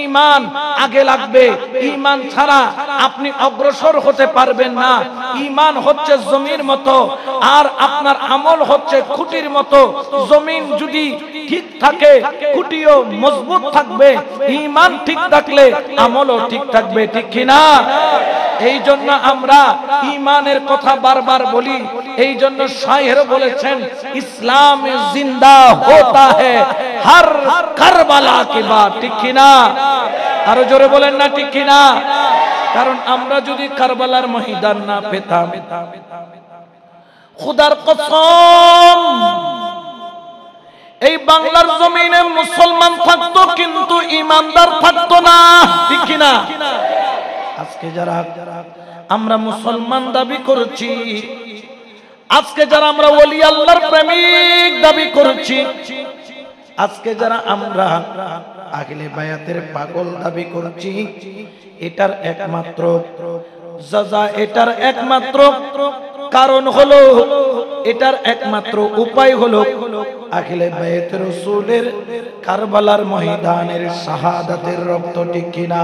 ঈমান আগে লাগবে। ঈমান ছাড়া আপনি অগ্রসর হতে পারবেন না। ঈমান হচ্ছে জমির মতো, আর আপনার আমল হচ্ছে খুঁটির মতো। জমিন যদি ঠিক থাকে, খুঁটিও মজবুত থাকবে। ঈমান ঠিক থাকলে আমলও ঠিক থাকবে, ঠিক কি না? এই জন্য আমরা ঈমানের কথা বারবার বলি। এই জন্য শায়ের বলেছেন, ইসলাম জিন্দা হোতা হ্যায় হর কারবালা के बाद, ঠিক কি না? আরো জোরে বলেন না, ঠিক কি না? কারণ আমরা যদি কারবালার ময়দান না পেতাম, খোদার কসম এই বাংলার জমিনে মুসলমান থাকতো কিন্তু ঈমানদার থাকতো না, ঠিক কি না? আজকে যারা আমরা মুসলমান দাবি করছি, আজকে যারা আমরা ওলি আল্লাহর প্রেমিক দাবি করছি, আজকে যারা আমরা আহলে বায়াতের পাগল দাবি করছি, এটার একমাত্র সাজা, এটার একমাত্র কারণ হলো, এটার একমাত্র উপায় হলো আহলে বায়াত রাসূলের কারবালার ময়দানের শাহাদাতের রক্ত, ঠিক কিনা?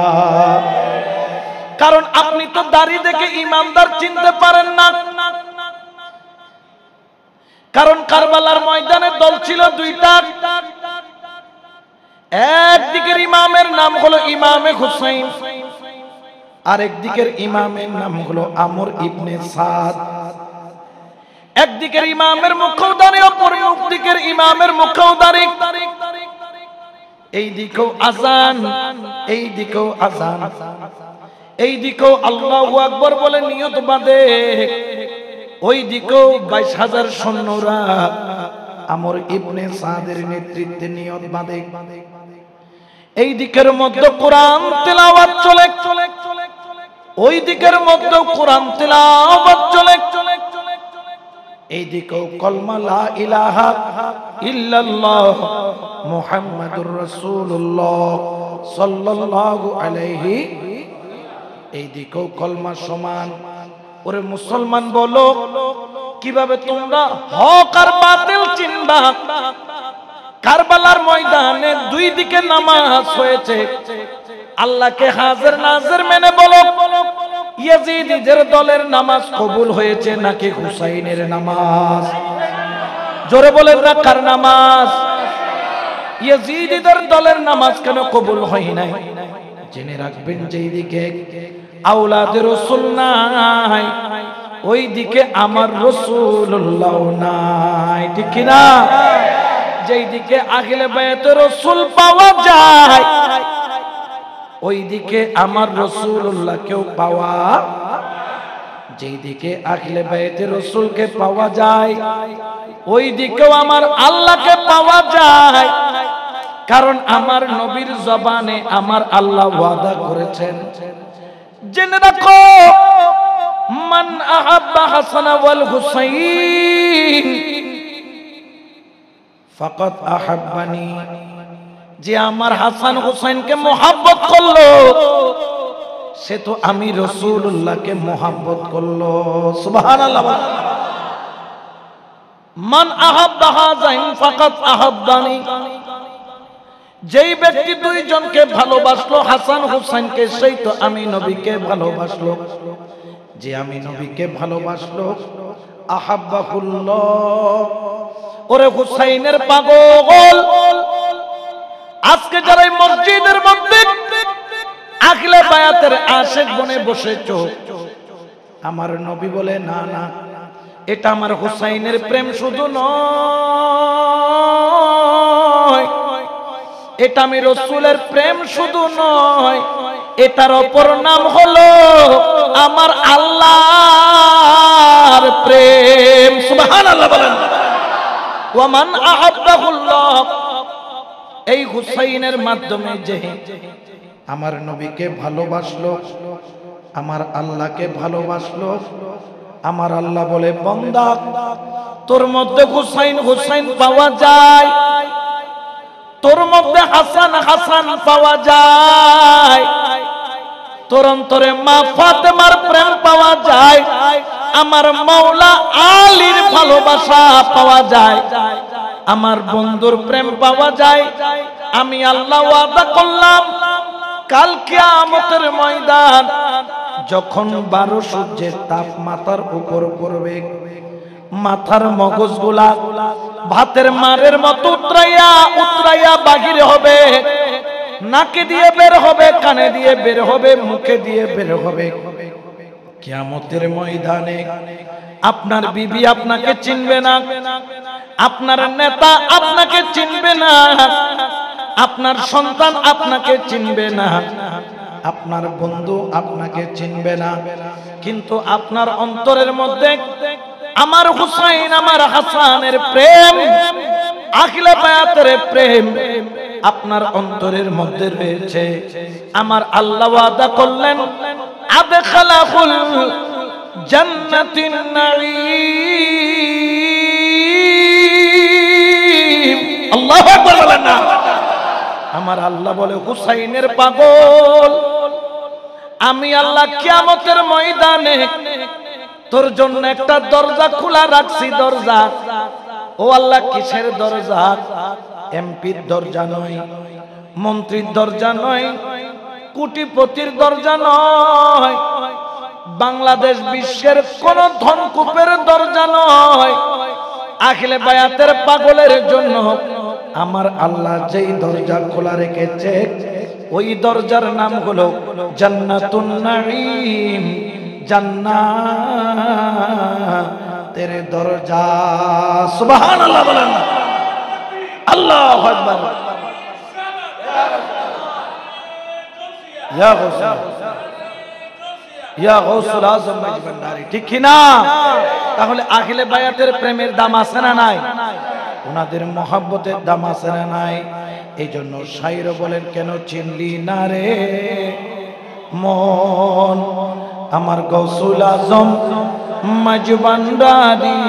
কারণ আপনি তো দাড়ি দেখে ইমানদার চিনতে পারেন না। কারণ কারবালার ময়দানে দল ছিল দুইটা। একদিকের ইমামের নাম হলো ইমামে হুসাইন, আরেকদিকের ইমামের নাম হলো আমর ইবনে সাদ। একদিকের ইমামের মুখেও দাড়ি, অপর দিকের ইমামের মুখেও দাড়ি। এই দিকেও আযান, এই দিকেও আযান, এই দিকেও আল্লাহু আকবার বলে নিয়ত বাঁধে, ওই দিকেও 22,000 সৈন্যরা আমর ইবনে সাদের নেতৃত্বে নিয়ত বাঁধে। এই দিকের মধ্যে কোরআন তেলাওয়াত চলে, ওই দিকের মধ্যে কোরআন তেলাওয়াত চলে। এই দিকেও কলমা লা ইলাহা ইল্লাল্লাহ মুহাম্মাদুর রাসূলুল্লাহ সাল্লাল্লাহু আলাইহি, এই দিকেও কলমা সমান। ওরে মুসলমান বলো, কিভাবে তোমরা হক আর বাতিল চিনবা? কারবালার ময়দানে দুই দিকে নামাজ হয়েছে, আল্লাহকে হাজির নাজির মেনে বলো, ইয়াজিদের দলের নামাজ কবুল হয়েছে নাকি হুসাইনের নামাজ? জোরে বলেন না, কার নামাজ? ইয়াজিদের দলের নামাজ কেন কবুল হয় নাই? জেনে রাখবেন, যেই দিকে আওলাদে রাসূল নাই, ওই দিকে আমার রাসূলুল্লাহ নাই, ঠিক কি না? যেই দিকে আহলে বায়াত রাসূল পাওয়া যায়, ওই দিকে আমার রাসূলুল্লাহকেও পাওয়া, যেই দিকে আহলে বায়াত রাসূলকে পাওয়া যায়, ওই দিকেও আমার আল্লাহকে পাওয়া যায়। কারণ আমার নবীর জবানে আমার আল্লাহ ওয়াদা করেছেন, জেনে রাখো, মান আহাব্বা হাসান ওয়াল হুসাইন ফাকাত আহাব্বানি, যে আমার হাসান হুসাইনকে মোহাব্বত করলো, সে তো আমি রাসূলুল্লাহকে মোহাব্বত করলো। সুবহানাল্লাহ। মান আহাব্বা হাযাইন ফাকাত আহাব্বানি, যেই ব্যক্তি দুইজনকে ভালোবাসলো, হাসান হুসাইনকে, সেই তো আমি নবীকে ভালোবাসলো। যে আমি নবীকে ভালোবাসলো, আহাব্বাহুল্লাহ। ওরে হুসাইনের পাগল, আজকে যারা এই মসজিদের মধ্যে আহলে বায়াতের আশিক বনে বসেছো, আমার নবী বলে না না, এটা আমার হুসাইনের প্রেম শুধু নয়, এটা আমি রাসূলের প্রেম শুধু নয়, এটার অপর নাম হলো আমার আল্লাহর প্রেম। সুবহানাল্লাহ বলেন। ওয়ামান আহাব্বাহুল্লাহ, এই হুসাইনের মাধ্যমে যে আমার নবীকে ভালোবাসলো, আমার আল্লাহকে ভালোবাসলো, আমার আল্লাহ বলে, বান্দা তোর মধ্যে হুসাইন হুসাইন পাওয়া যায়, তোর মধ্যে হাসান হাসান পাওয়া যায়, তোর অন্তরে মা ফাতেমার প্রেম পাওয়া যায়, আমার মাওলা আলীর ভালোবাসা পাওয়া যায়, আমার বন্ধুর প্রেম পাওয়া যায়। আমি আল্লাহ ওয়াদা করলাম, কাল কিয়ামতের ময়দান যখন 12 সূর্যের তাপ মাথার উপর পড়বে, মাথার মগজগুলা ভাতের মারের মতো উতরাইয়া বাহির হবে, নাকে দিয়ে বের হবে, কানে দিয়ে বের হবে, মুখে দিয়ে বের হবে। কিয়ামতের ময়দানে আপনার বিবি আপনাকে চিনবে না, আপনার নেতা আপনাকে চিনবে না, আপনার সন্তান আপনাকে চিনবে না, আপনার বন্ধু আপনাকে চিনবে না, কিন্তু আপনার অন্তরের মধ্যে আমার হুসাইন আমার হাসানের প্রেম, আখিলে বায়াতের প্রেম আপনার অন্তরের মধ্যে রয়েছে। আমার আল্লাহ ওয়াদা করলেন আদখালাহুল জান্নাতিন নাঈম। আল্লাহু আকবার বলেন না। আমার আল্লাহ বলে হুসাইনের পাগল, আমি আল্লাহ কিয়ামতের ময়দানে তোর জন্য একটা দরজা খোলা রাখছি। দরজা, ও আল্লাহ কিসের দরজা? এমপির দরজা নয়, মন্ত্রীর দরজা নয়, কোটিপতির দরজা নয়, বাংলাদেশ বিশ্বের কোন ধনকূপের দরজা নয়। আখিলে বায়াতের পাগলের জন্য আমার আল্লাহ যেই দরজা খোলা রেখেছে ওই দরজার নাম হলো জান্নাতুন নাঈম, জান্নাতের দরজা। সুবহানাল্লাহ বলেন, আল্লাহু আকবার। ইয়া গৌসুল, ইয়া গৌসুল আজম ভান্ডারী, ঠিক কি না? তাহলে আখিলে বায়াতের প্রেমের দাম আছে না নাই? ওনাদের মহব্বতের দাম আছে না নাই? এই জন্য শায়র বলেন, কেন চিনলি না রে মন আমার গৌসুল আজম মাঝভান্ডারী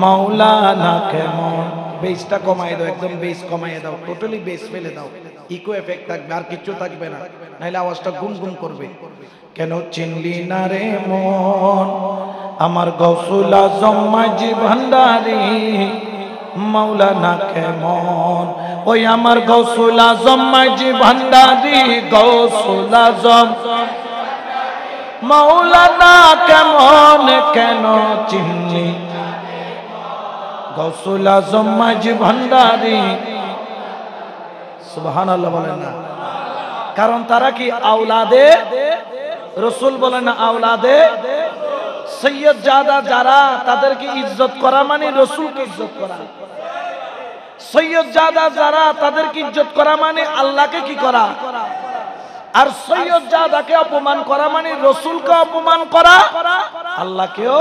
মাওলানা কেমন। বেসটা কমাই দাও, একদম বেস কমাই দাও, টোটালি বেস ফেলে দাও, ইকো এফেক্ট থাকবে, আর কিছু থাকবে না, নাহলে আওয়াজটা গুনগুন করবে। কেন চিনলি না রে মন আমার গৌসুল আজম মাঝভান্ডারী মাওলানা কেমন। ওই আমার গৌসুল আজম মাঝভান্ডারী, গৌসুল আজম মাওলানা কেমন, কেন চিনলি গৌসুল আজম মাঝভান্ডারী। সুবহানাল্লাহ বলেন না। কারণ তারা কি আওলাদে রসুল বলেন না, আওলাদে সৈয়দ জাদা যারা, তাদেরকে ইজ্জত করা মানে রসুলকে ইজ্জত করা। সৈয়দ জাদা যারা, তাদেরকে ইজ্জত করা মানে আল্লাহকে কি করা। আর সৈয়দ জাদাকে অপমান করা মানে রসুলকে অপমান করা, আল্লাহকেও,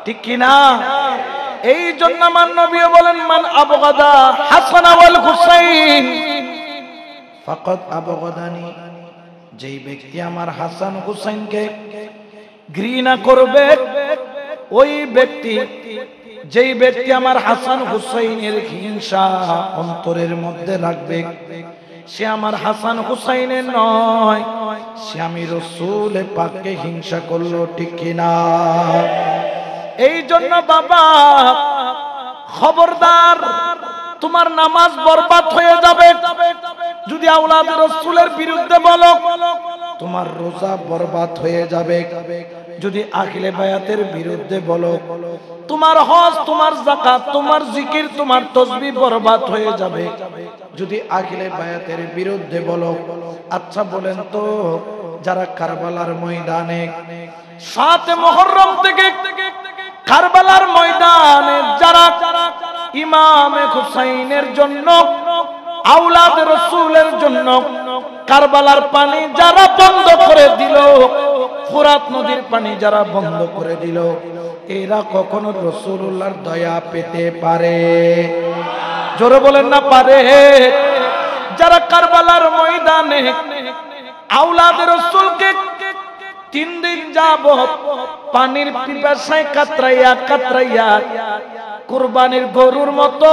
ঠিক কি না? এই জন্য আমার নবী বলেন, মান আবগাদা হাসান ওয়াল হুসাইন ফাকাদ আবগাদানি, যেই ব্যক্তি আমার হাসান হুসাইনকে ঘৃণা করবে, ওই ব্যক্তি, যেই ব্যক্তি আমার হাসান হুসাইনের হিংসা অন্তরের মধ্যে রাখবে, সে আমার হাসান হুসাইনের নয়, সে আমি রাসূল পাককে হিংসা করলো, ঠিক কি না? এই জন্য বাবা খবরদার, তোমার নামাজ বরবাদ হয়ে যাবে যদি আওলাদ রাসূলের বিরুদ্ধে বলো, তোমার রোজা বরবাদ হয়ে যাবে যদি আখিলে বায়াতের বিরুদ্ধে বলো, তোমার হজ, তোমার যাকাত, তোমার জিকির, তোমার তাসবিহ বরবাদ হয়ে যাবে যদি আখিলে বায়াতের বিরুদ্ধে বলো। আচ্ছা বলেন তো, যারা কারবালার ময়দানে 7 মুহররম থেকে কারবালার ময়দানে যারা ইমামে হুসাইনের জন্য, আওলাদ রাসূলের জন্য কারবালার পানি যারা বন্ধ করে দিল, ফোরাত নদীর পানি যারা বন্ধ করে দিল, এরা কখনো রাসূলুল্লাহর দয়া পেতে পারে? জোরে বলেন না পারে? যারা কারবালার ময়দানে আওলাদ রাসূলকে 3 দিন যাবত পানির পিপাসায় কাতরাইয়া কাতরাইয়া কুরবানির গরুর মতো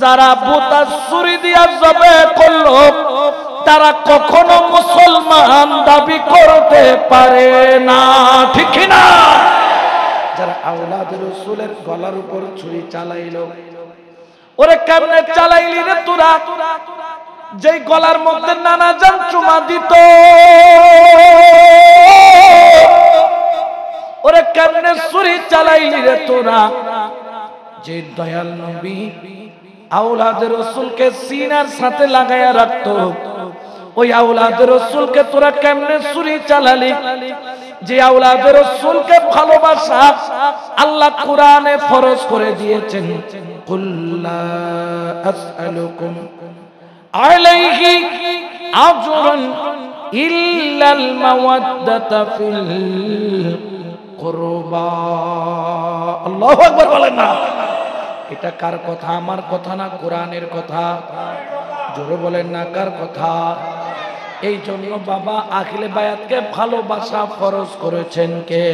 যারা বুতা ছুরি দিয়া জবে করলো, তারা কখনো মুসলমান দাবি করতে পারে না, ঠিক না? যারা আওলাদ রাসূলের গলার উপর ছুরি চালাইলো, ওরে কেমনে চালাইলি রে তোরা, যেই গলার মধ্যে নানা জান চুমা দিত, ওরে কেমনে ছুরি চালাইলি রে তোরা, যে দয়াল নবী আওলাদে রাসূলকে সিনার সাথে লাগায়া রাখতো, ওই আওলাদে রাসূলকে তোরা কেমনে ছুরি চালালি? যে আওলাদে রাসূলকে ভালোবাসা আল্লাহ কোরআনে ফরজ করে দিয়েছেন, কুল লা আসআলুকুম আলাইহি আজরান ইল্লাল মাওয়াদ্দাতা ফিল কুরবা। আল্লাহু আকবার বলেন না। এটা কার কথা? আমার কথা না, কোরআনের কথা। জোরে বলেন না, কার কথা? এই জন্য বাবা আখিলে বায়াতকে ভালোবাসা ফরজ করেছেন কে?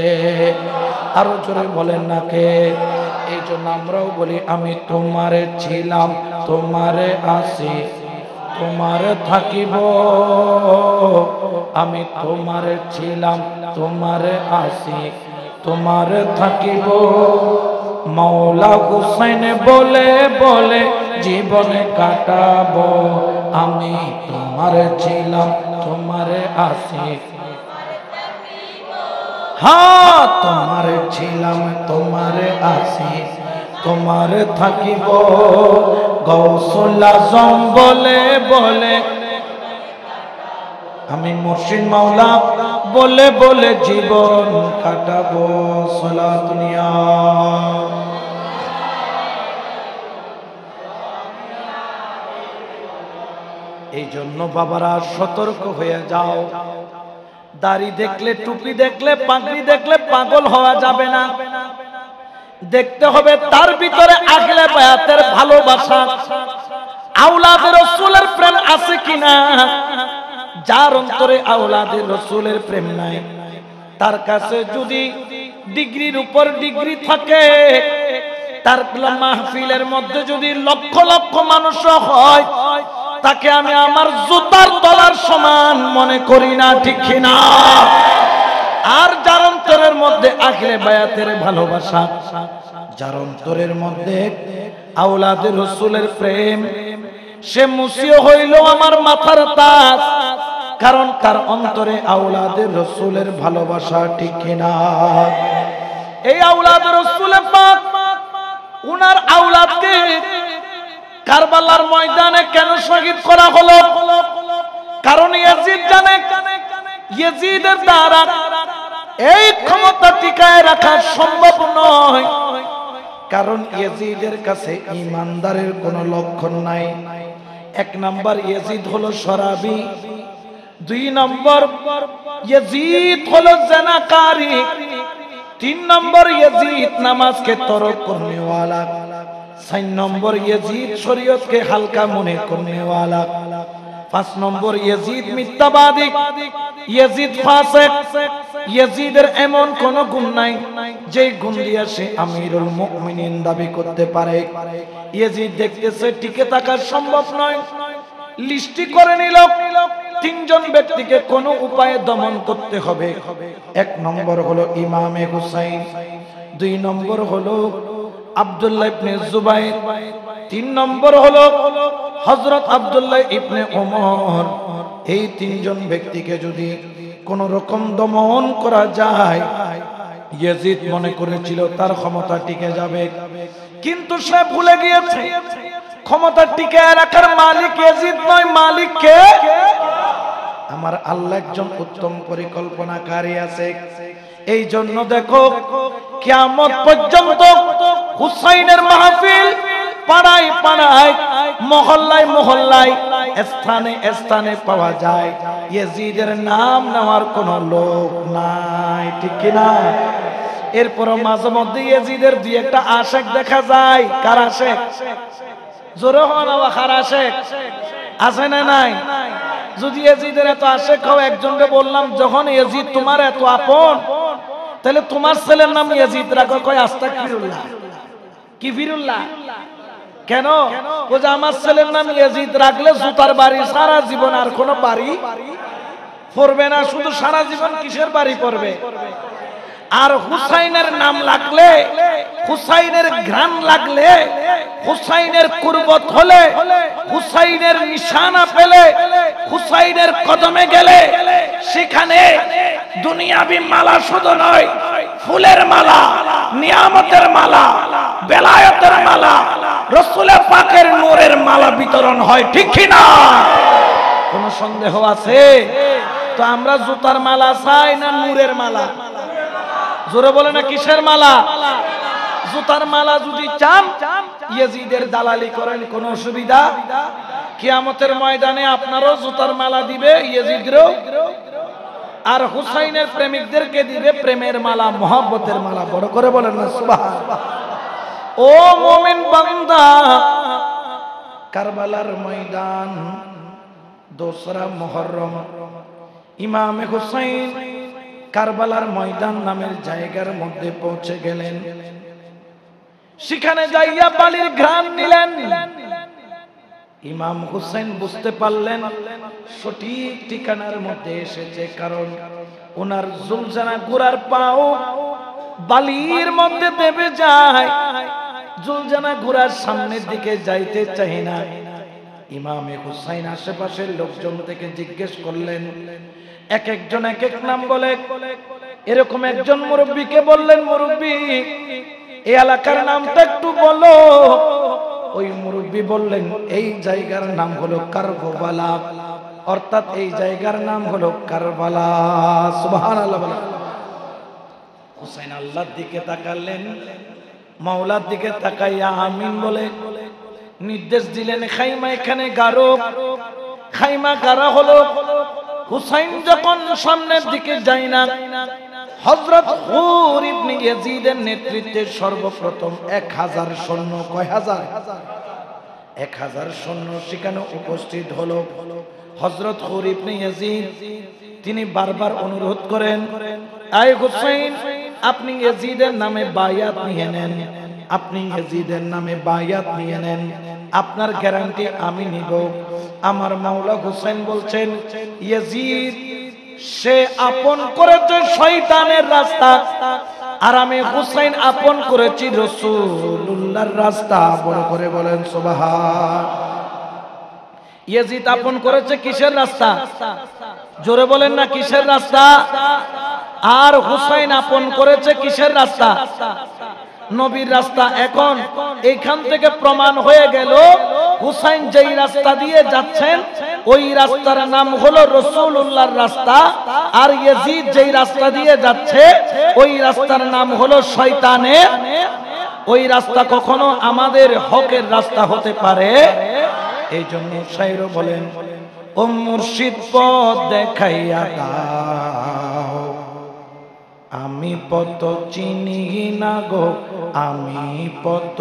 আরো জোরে বলেন না কে? এই জন্য আমরাও বলি, আমি তোমারে ছিলাম, তোমারে আছি, তোমারে থাকিব। আমি তোমারে ছিলাম, তোমারে আছি, তোমারে থাকিব। মৌলা হুসাইন বলে বলে জীবনে কাটাবো। আমি তোমারে ছিলাম, তোমারে আছি, হ্যাঁ তোমারে ছিলাম, তোমারে আছি, তোমারে থাকিব। গৌসুল আজম বলে বলে, আমি মুর্শিদ মাওলা বলে বলে জীবন কাটাবো। সালাত দুনিয়া। এই জন্য বাবারা সতর্ক হয়ে যাও। দাড়ি দেখলে, টুপি দেখলে, পাগড়ি দেখলে পাগল হওয়া যাবে না। দেখতে হবে তার ভিতরে আহলে বায়াতের ভালোবাসা, আওলাদে রাসূলের প্রেম আছে কিনা। যার অন্তরে আওলাদে রাসূলের প্রেম নাই, তার কাছে যদি ডিগ্রির উপর ডিগ্রি থাকে, তার মাহফিলের মধ্যে যদি লক্ষ লক্ষ মানুষ হয়, তাকে আমি আমার জুতার তলার সমান মনে করি না, ঠিক কিনা? আর যার অন্তরের মধ্যে আহলে বায়াতের ভালোবাসা, যার অন্তরের মধ্যে আওলাদে রাসূলের প্রেম, সে মুসিও হইল আমার মাথার তাজ, কারণ তার অন্তরে আওলাদে রাসূলের ভালোবাসা, ঠিক কিনা? এই আওলাদে রাসূলের পাক উনার আওলাদকে কারবালার ময়দানে কেন শহীদ করা হলো? কারণ ইয়াজিদ জানে, ইয়াজিদের দ্বারা এই ক্ষমতা টিকায় রাখা সম্ভব নয়। কারণ ইয়াজিদের কাছে ঈমানদারের কোনো লক্ষণ নাই। এক নাম্বার ইয়াজিদ হলো শরাবি, দুই নম্বর ইয়াজিদ হলো জানাকারী, তিন নম্বর ইয়াজিদ নামাজকে তরক করনে वाला, চার নম্বর ইয়াজিদ শরীয়তকে হালকা মনে করনে वाला, পাঁচ নম্বর ইয়াজিদ মিথ্যাবাদী, ইয়াজিদ ফাসিক। ইয়াজিদের এমন কোন গুণ নাই যে গুণ দিয়ে সে আমিরুল মুমিনিন দাবি করতে পারে। ইয়াজিদ দেখতেছে টিকে থাকা সম্ভব নয়, লিস্টি করে নিল তিনজন ব্যক্তিকে কোন উপায়ে দমন করতে হবে। এক নম্বর হলো ইমামে হুসাইন, দুই নম্বর হলো আব্দুল্লাহ ইবনে জুবাইর, তিন নম্বর হলো হযরত আব্দুল্লাহ ইবনে ওমর। এই তিনজন ব্যক্তিকে যদি কোন রকম দমন করা যায়, ইয়াজিদ মনে করেছিল তার ক্ষমতা টিকে যাবে, কিন্তু সে ভুলে গিয়েছে ক্ষমতা টিকে রাখার মালিক ইয়াজিদ নয়, মালিক কে? আমার আল্লাহ একজন উত্তম পরিকল্পনাকারী আছে। এই জন্য দেখো কিয়ামত পর্যন্ত হুসাইনের মাহফিল পাড়ায় পাড়ায়, মহল্লায় মহল্লায়, স্থানে স্থানে পাওয়া যায়। ইয়াজিদের নাম নেওয়ার কোন লোক নাই, ঠিক কিনা? এরপর মাঝে মধ্যে ইয়াজিদের দুই একটা আশেক দেখা যায়। কার আশেক? জোরে হন আবার, কার আশেক আছে না নাই? যদি ইয়াজিদের এত আশেক হও, একজনকে বললাম যখন ইয়াজিদ তোমার এত আপন, তাহলে তোমার ছেলের নাম ইয়াজিদ রাখো। কয় আস্তাগফিরুল্লাহ। কি ফিরুল্লাহ? কেন? ও যে আমার ছেলের নাম ইয়াজিদ রাখলে জুতার বাড়ি সারা জীবন, আর কোনো বাড়ি পড়বে না। শুধু সারা জীবন কিসের বাড়ি পড়বে? আর হুসাইনের নাম লাগলে, হুসাইনের ঘ্রাণ লাগলে, হুসাইনের কুরবত হলে, হুসাইনের নিশানা পেলে, হুসাইনের কদমে গেলে সেখানে দুনিয়াবি মালা শুধু নয়, ফুলের মালা, নিয়ামতের মালা, বেলায়েতের মালা, রাসূলের পাকের নূরের মালা বিতরণ হয়, ঠিক কি না? কোনো সন্দেহ আছে? তো আমরা জুতার মালা চাই না নূরের মালা? জোরে বলে না কিসের মালা? জুতার মালা যদি চান ইয়াজিদের দালালি করেন, কোনো অসুবিধা? কিয়ামতের ময়দানে আপনারও জুতার মালা দিবে ইয়াজিদরও, আর হুসাইনের প্রেমিকদেরকে দিবে প্রেমের মালা, মহব্বতের মালা। বড় করে বলেন না সুবহানাল্লাহ। ও মুমিন বান্দা, কারবালার ময়দান, দোসরা মুহররম, ইমামে হুসাইন কারবালার ময়দান নামের জায়গার মধ্যে পৌঁছে গেলেন। সেখানে যাইয়া বালির ঘ্রাণ নিলেন। ইমাম হুসাইন বুঝতে পারলেন সঠিক ঠিকানার মধ্যে এসেছে, কারণ ওনার জুলজানা ঘোড়ার পাও বালির মধ্যে দেবে যায়, জুলজানা ঘোড়ার সামনের দিকে যাইতে চাই না। ইমামে হুসাইন আশেপাশের লোকজন থেকে জিজ্ঞেস করলেন, এক একজন এক এক নাম বলে। এরকম একজন মুরব্বীকে বললেন, মুরব্বী এই এলাকার নামটা একটু বলো। ওই মুরব্বী বললেন, এই জায়গার নাম হলো কারবালা, অর্থাৎ এই জায়গার নাম হলো কারবালা। সুবহানাল্লাহ। হুসাইন আল্লাহর দিকে তাকালেন, মাওলার দিকে তাকাইয়া আমিন বলে নির্দেশ দিলেন, খাইমা এখানে গাড়ো। খাইমা গাড়া হলো। হুসাইন যখন সামনের দিকে যায় না, হযরত হুর ইবনে ইয়াজিদের নেতৃত্বে সর্বপ্রথম 1000 সৈন্য, কয় হাজার? 1000 সৈন্য সেখানে উপস্থিত হলো। হযরত হুর ইবনে ইয়াজিদ তিনি বারবার অনুরোধ করেন, আয় হুসাইন, আপনি ইয়াজিদের নামে বায়াত নিয়ে নেন, আপনি ইয়াজিদের নামে বায়াত নিয়ে নেন, আপনার গ্যারান্টি আমি নিব। আমার মাওলা হুসাইন বলছেন, ইয়াজিদ সে আপন করেছে শয়তানের রাস্তা, আর আমি হুসাইন আপন করেছি রাসূলুল্লাহর রাস্তা। বড় করে বলেন সুবহান। ইয়াজিদ আপন করেছে কিসের রাস্তা? জোরে বলেন না কিসের রাস্তা? আর হুসাইন আপন করেছে কিসের রাস্তা? নবীর রাস্তা। এখন এইখান থেকে প্রমাণ হয়ে গেল হুসাইন যেই রাস্তা দিয়ে যাচ্ছেন ওই রাস্তার নাম হলো রাসূলুল্লাহর রাস্তা, আর ইয়াজিদ যেই রাস্তা দিয়ে যাচ্ছে ওই রাস্তার নাম হলো শয়তানের। ওই রাস্তা কখনো আমাদের হকের রাস্তা হতে পারে? এই জন্য শায়র বলেন, ও মুর্শিদ পথ দেখাইয়া দাও, আমি পথ চিনি না গো, আমি পথ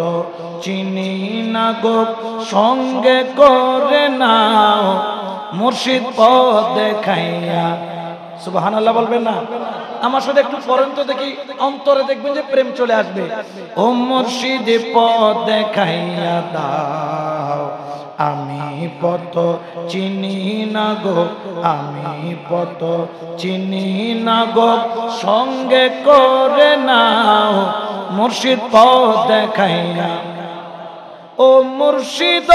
চিনি না গো, সঙ্গে করে নাও মুর্শিদ পথ দেখাইয়া। সুবহানাল্লাহ বলবেন না? আমার সাথে একটু পড়েন তো দেখি, অন্তরে দেখবেন যে প্রেম চলে আসবে। ও মুর্শিদ পথ দেখাইয়া দাও, আমি পথ চিনি না গো, আমি পথ চিনি না গো, সঙ্গে করে নাও মুর্শিদ পথ দেখাইয়া। ও মুর্শিদ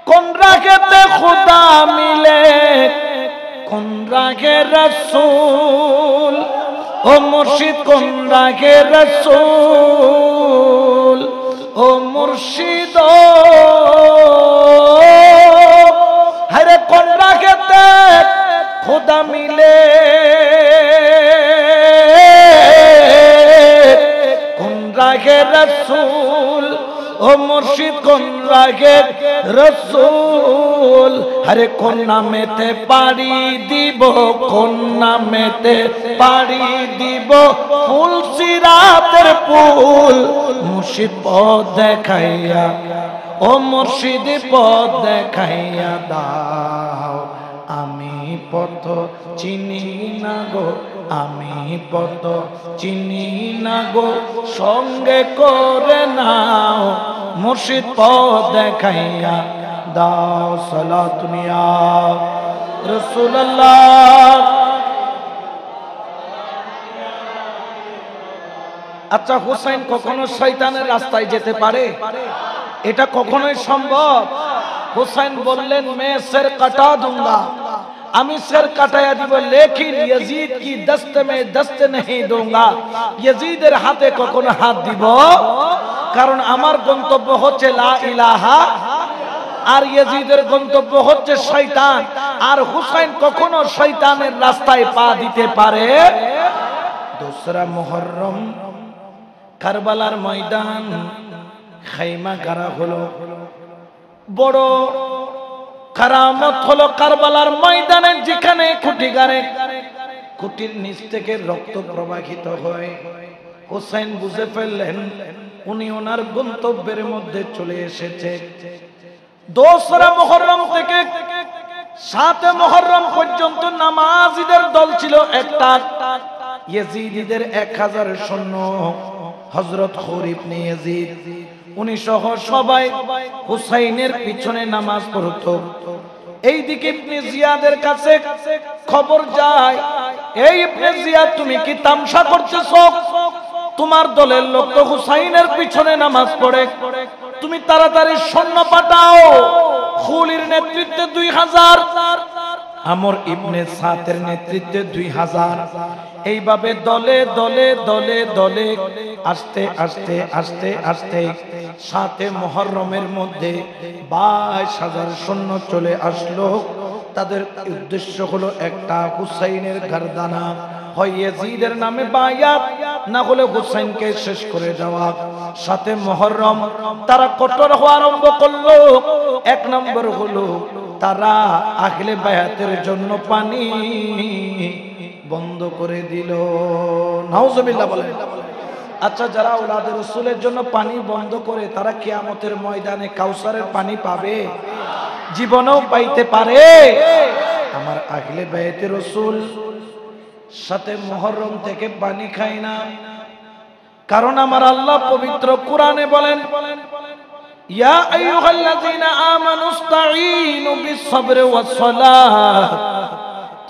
কোন রাগেতে খুদা মিলে, কোন রাগে রাসূল, ও মুর্শিদ কোন রাগে রাসূল, ও মুর্শিদ হরে কোন রাগেতে খুদা মিলে, কোন রাগে রাসূল, ও মুর্শিদ কোন রাগে রাসূল, হরে কোন নামেতে পাড়ি দিব, কোন নামেতে পাড়ি দিব ফুল সিরাতের পুল, মুর্শিদ পথ দেখাইয়া, ও মুর্শিদ পথ দেখাইয়া দাও, আমি পথ চিনি না গো, আমি পথ চিনি না গো, সঙ্গে করে নাও মুর্শিদ পথ দেখাইয়া দাও। সালাতুনিয়া রাসূলুল্লাহ। আচ্ছা, হুসাইন কখনো শয়তানের রাস্তায় যেতে পারে? এটা কখনোই সম্ভব? হুসাইন বললেন मैं सिर कटा दूंगा, আমি सिर কাটায়া দিব, লেকিন ইয়াজিদ কি দস্ত মে দস্ত नहीं दूंगा, ইয়াজিদের হাতে কখনো হাত দিব, কারণ আমার গন্তব্য হচ্ছে লা ইলাহা, আর ইয়াজিদের গন্তব্য হচ্ছে শয়তান। আর হুসাইন কখনো শয়তানের রাস্তায় পা দিতে পারে? দোসরা মুহররম কারবালার ময়দান, খাইমা গাড়া হলো, বড় কারামত হলো কারবালার ময়দানে, যেখানে খুঁটি গাড়ে, খুঁটির নিচ থেকে রক্ত প্রবাহিত হয়। হুসাইন বুঝে ফেললেন উনি ওনার গন্তব্যের মধ্যে চলে এসেছে। দোসরা মুহররম থেকে 7 মুহররম পর্যন্ত নামাজীদের দল ছিল একটা, ইয়াজিদিদের 1000 সৈন্য, হযরত খুর ইবনে ইয়াজিদ উনি সহ সবাই হুসাইনের পিছনে নামাজ পড়তো। এইদিকে ইবনে জিয়াদের কাছে খবর যায়, এই ইবনে জিয়াদ তুমি কি তামসা করতেছো? তোমার দলের লোক তো হুসাইনের পিছনে নামাজ পড়ে, তুমি তাড়াতাড়ি সৈন্য পাঠাও। খুলির নেতৃত্বে 2000, আমর ইবনে সাতের নেতৃত্বে 2000, এইভাবে দলে দলে দলে দলে আস্তে আস্তে আস্তে আস্তে 7 মুহররমের মধ্যে 22,000 সৈন্য চলে আসলো। তাদের উদ্দেশ্য হলো একটা, হুসাইনের গারদানা, হয় ইয়াজিদের নামে বায়াত, না হলে হুসাইনকে শেষ করে দেওয়া। 7 মুহররম তারা কঠোর হওয়া আরম্ভ করলো। 1 নম্বর হলো তারা আহলে বায়াতের জন্য পানি বন্ধ করে দিল। নাউজুবিল্লাহ বলেন। আচ্ছা, যারা আওলাদে রাসূলের জন্য পানি বন্ধ করে, তারা কিয়ামতের ময়দানে কাউসারের পানি পাবে? জীবনেও পাইতে পারে? আমার আহলে বায়াতে রাসূল 7 মুহররম থেকে পানি খায় না, কারণ আমার আল্লাহ পবিত্র কোরআনে বলেন, ইয়া আইয়ুহাল্লাযীনা আমানুস্তাঈনু বিস-সাবরি ওয়াস-সালাহ,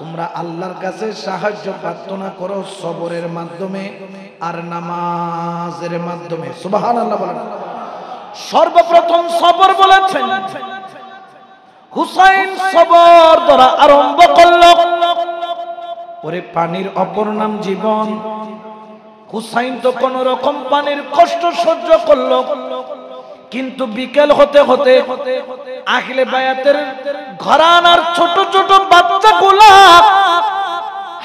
তোমরা আল্লাহর কাছে সাহায্য প্রার্থনা করো সবরের মাধ্যমে আর নামাজের মাধ্যমে। সুবহানাল্লাহ বলেন। সর্বপ্রথম সবর বলেছেন, হুসাইন সবর দ্বারা আরম্ভ করলো। ওরে পানির অপর নাম জীবন। হুসাইন তো কোন রকম পানির কষ্ট সহ্য করলো, কিন্তু বিকেল হতে হতে আহলে বায়াতের ঘরানার ছোট ছোট বাচ্চাগুলা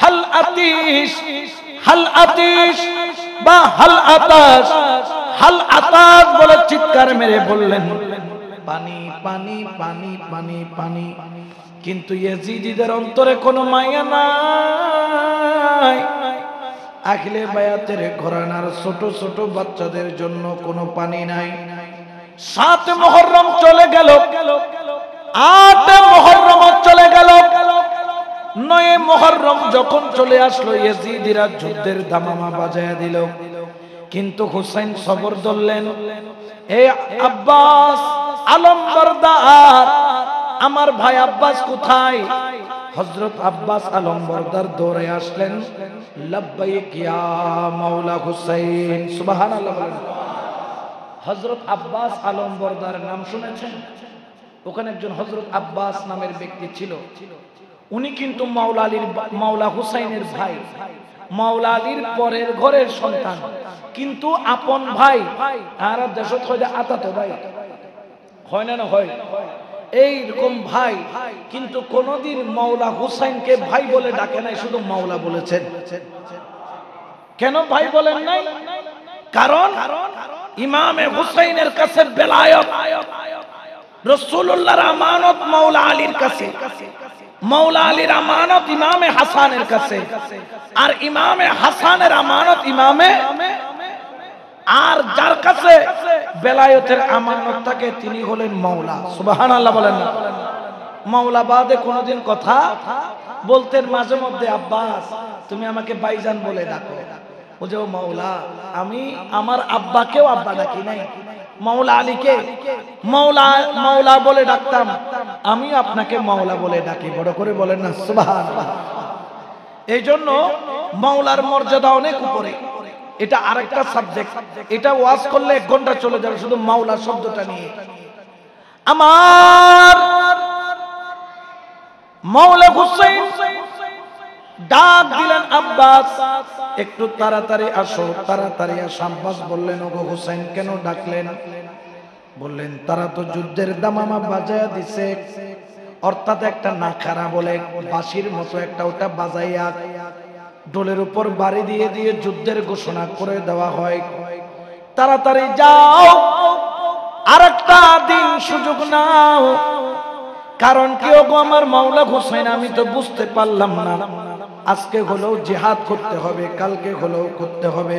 হাল আতিশ, হাল আতিশ বা হাল আতাশ, হাল আতাশ বলে চিৎকার মেরে বললেন পানি পানি পানি পানি পানি। কিন্তু ইয়াজিদিদের অন্তরে কোনো মায়া নাই। আহলে বায়াতের ঘরানার ছোট ছোট বাচ্চাদের জন্য কোনো পানি নাই। 7 মুহররম চলে গেল, 8 মুহররম চলে গেল, 9 মুহররম যখন চলে আসলো, ইয়াজিদিরা যুদ্ধের দামামা বাজায়া দিল। কিন্তু হুসাইন সবর ধরলেন। এই আব্বাস আলমবরদার, আমার ভাই আব্বাস কোথায়? হযরত আব্বাস আলমবরদার দৌড়ে আসলেন, লব্বাইক ইয়া মাওলা হুসাইন। সুবহানাল্লাহ। হযরত আব্বাস আলমবরদার নাম শুনেছেন? ওখানে একজন হযরত আব্বাস নামের ব্যক্তি ছিল। উনি কিন্তু মাওলা হুসাইনের ভাই, মাওলা আলীর পরের ঘরের সন্তান, কিন্তু আপন ভাই। আর দেশত হয় আতাতো ভাই, হয় না? না হয় এইরকম ভাই, কিন্তু কোনদিন মাওলা হুসাইনকে ভাই বলে ডাকে নাই, শুধু মাওলা বলেছেন। কেন ভাই বলেন নাই? কারণ ইমামে হুসাইনের কাছে বেলায়েত, রাসূলুল্লাহর আমানত মাওলা আলীর কাছে, মাওলা আলীর আমানত ইমামে হাসানের কাছে, আর ইমামে হাসানের আমানত ইমামে, আর যার কাছে বেলায়েতের আমানত থাকে তিনি হলেন মাওলা। সুবহানাল্লাহ বলেন না? মাওলা বাদে কোনদিন কথা বলতেন মাঝে মধ্যে, আব্বাস তুমি আমাকে ভাইজান বলে ডাকো, ও যে মাওলা, আমি আমার আব্বাকেও আব্বা ডাকি নাই, মাওলা আলীকে মাওলা মাওলা বলে ডাকতাম, আমি আপনাকে মাওলা বলে ডাকি। বড় করে বলেন না সুবহানাল্লাহ। এই জন্য মাওলার মর্যাদা অনেক উপরে। এটা আরেকটা সাবজেক্ট, এটা ওয়াজ করলে 1 ঘন্টা চলে যাবে শুধু মাওলা শব্দটা নিয়ে। আমার মাওলা হুসাইন ডাক দিলেন, আব্বাস একটু তাড়াতাড়ি আসো, তাড়াতাড়ি আসো। আব্বাস বললেন, ওগো হুসাইন কেন ডাকলেন? বললেন, তারা তো যুদ্ধের দামামা বাজায়া দিছে, অর্থাৎ একটা নাখারা বলে বাঁশির মতো একটা ওটা বাজাইয়া ডোলের উপর বাড়ি দিয়ে দিয়ে যুদ্ধের ঘোষণা করে দেওয়া হয়। তাড়াতাড়ি যাও, আরেকটা দিন সুযোগ নাও। কারণ কি ওগো আমার মাওলা হুসাইন, আমি তো বুঝতে পারলাম না, আজকে হলেও জিহাদ করতে হবে, কালকে হলেও করতে হবে।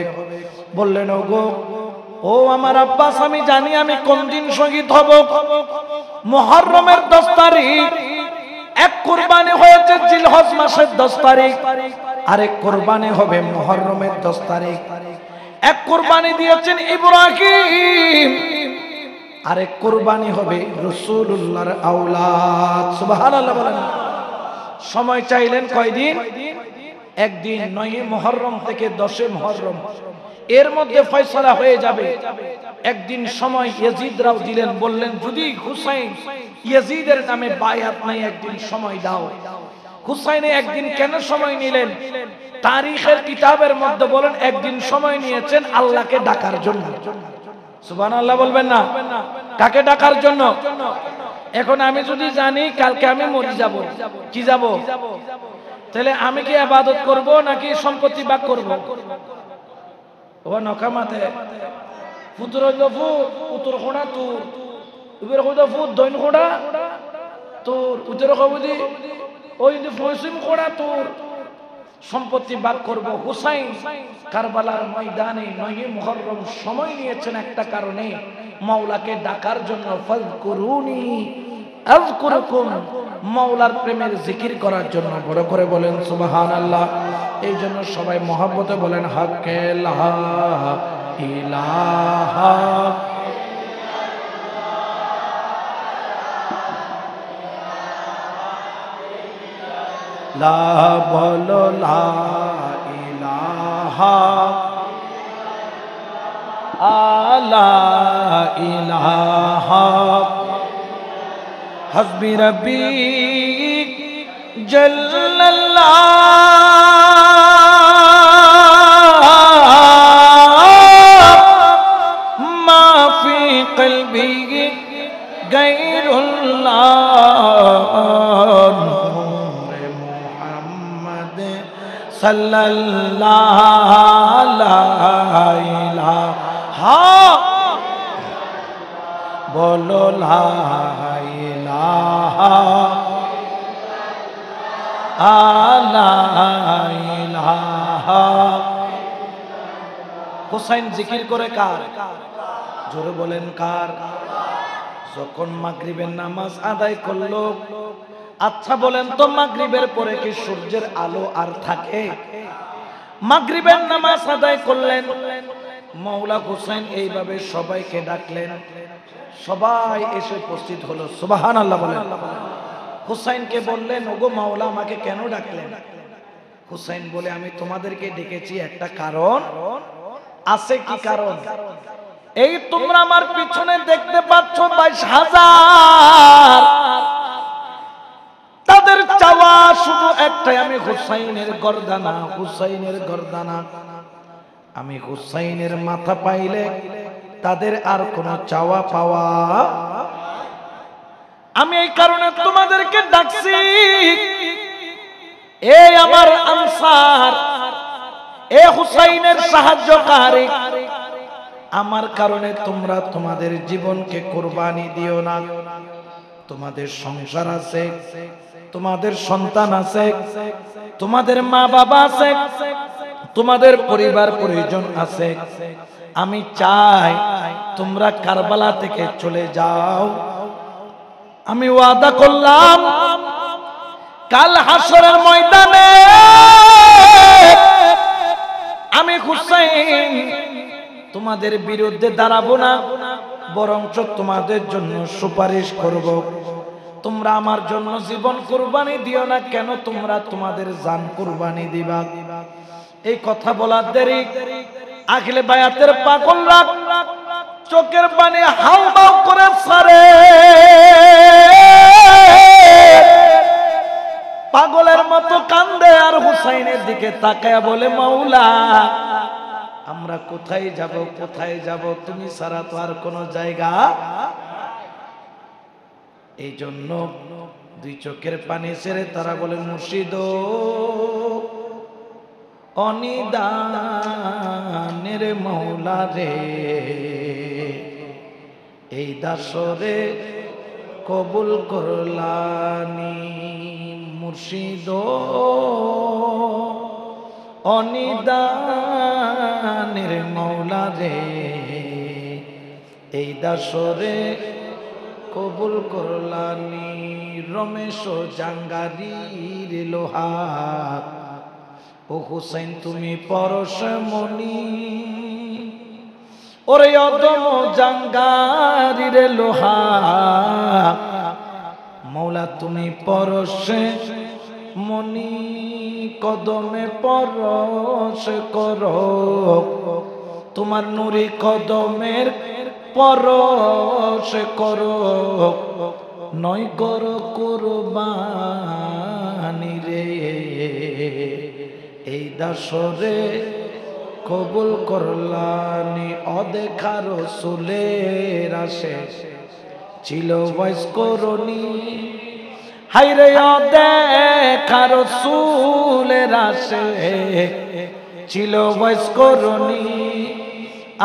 বললেন, ওগো ও আমার আব্বাস, আমি জানি আমি কোন দিন শহীদ হব। মুহররমের 10 তারিখ এক কুরবানি হয়েছে জিলহজ মাসের 10 তারিখ, আরেক কুরবানি হবে মুহররমের 10 তারিখ। এক কুরবানি দিয়েছেন ইব্রাহিম, আরেক কুরবানি হবে রাসূলুল্লাহর আওলাদ। সুবহানাল্লাহ বলেন। সময় চাইলেন কয়দিন? একদিন, 9 মুহররম থেকে 10 মুহররম, এর মধ্যে ফয়সালা হয়ে যাবে। একদিন সময় ইয়াজিদরাও দিলেন, বললেন যদি হুসাইন ইয়াজিদের নামে বায়াত নাই, একদিন সময় দাও। হুসাইনে একদিন কেন সময় নিলেন? তারিখের কিতাবের মধ্যে বলেন একদিন সময় নিয়েছেন আল্লাহকে ডাকার জন্য। সুবহানাল্লাহ বলবেন না? কাকে ডাকার জন্য? এখন আমি যদি জানি কালকে আমি মরে যাব, কি যাব? তাহলে আমি কি ইবাদত করব নাকি সম্পত্তি ভাগ করব? ও নকামাতে ফুতুর লফু উত্তর খোড়া তোর উবের খোদা ফুত দইন খোড়া তোর উত্তর কবদি ওই ফয়সিম খোড়া তোর সম্পত্তি ভাগ করব। হুসাইন কারবালার ময়দানে 9 মুহররম সময় নিয়েছেন একটা কারণে, মাওলাকে ডাকার জন্য। ফাযকুরুনি আযকুরুকুম, মাওলার প্রেমের জিকির করার জন্য। বড় করে বলেন সুবহানাল্লাহ। এই জন্য সবাই মহব্বতে বলেন হাক্কে লা ইলাহা লা বলো লা ইলাহা আলা ইলাহা হাসবি রব্বি জাল্লাল্লাহ মা ফি কলবি গায়রুল্লাহ সাল্লাল্লাহু ইলাহা বলো লা ইলাহা আলা ইলাহা। হুসাইন জিকির করে কার? জোরে বলেন কার? যখন মাগরিবের নামাজ আদায় করলো, আচ্ছা বলেন তো মাগরিবের পরে কি সূর্যের আলো আর থাকে? মাগরিবের নামাজ আদায় করলেন, মাওলা হুসাইন এইভাবে সবাইকে ডাকলেন, সবাই এসে উপস্থিত হলো। সুবহানাল্লাহ বলেন। হুসাইনকে বললেন, ওগো মাওলা আমাকে কেন ডাকলেন? হুসাইন বলে, আমি তোমাদেরকে ডেকেছি একটা কারণ আছে। কি কারণ? এই তোমরা আমার পিছনে দেখতে পাচ্ছ 22,000, তাদের চাওয়া শুধু একটাই, আমি হুসাইনের গর্দানা, হুসাইনের গর্দানা। আমি হুসাইনের মাথা পাইলে তাদের আর কোনো চাওয়া পাওয়া। আমি এই কারণে তোমাদেরকে ডাকছি, এই আমার আনসার, এ হুসাইনের সাহায্যকারী, আমার কারণে তোমরা তোমাদের জীবনকে কুরবানি দিও না। তোমাদের সংসার আছে, তোমাদের সন্তান আছে, তোমাদের মা বাবা আছে, তোমাদের পরিবার পরিজন আছে। আমি চাই তোমরা কারবালা থেকে চলে যাও। আমি ওয়াদা করলাম কাল হাসরের ময়দানে আমি হুসাইন তোমাদের বিরুদ্ধে দাঁড়াবো না, বরঞ্চ তোমাদের জন্য সুপারিশ করব। তোমরা আমার জন্য জীবন কুরবানি দিও না কেন, তোমরা তোমাদের জান কুরবানি দিবা। এই কথা বলার দেরি আখলে বায়াতের পাগলরা চোখের পানি হাউমাউ করে ছাড়ে। পাগলের মতো কান্দে আর হুসাইনের দিকে তাকায়া বলে, মাওলা আমরা কোথায় যাব, কোথায় যাব, তুমি ছাড়া তো আর কোনো জায়গা। এই জন্য দুই চোখের পানি ছেড়ে তারা বলে, মুর্শিদ অনিদানের মৌলা রে, এই দাসরে কবুল করলানি। মুর্শিদ অনিদানের মৌলা রে, এই দাসরে কবুল করলানি। রমেশ জাঙ্গারির লোহা, ও হুসাইন তুমি পরশমণি। ওরে অদম জাঙ্গারির লোহা, মৌলা তুমি পরশে মনি। কদমে পরশ করো, তোমার নুরি কদমের পরশ করো, নয় করো কুরবানি রে, এই দাসরে কবুল করলানি। অদেখা রাসূলের আসে ছিল বয়স করনি, হাইরে অদেখা রাসূলের আসে ছিল বয়স করনি।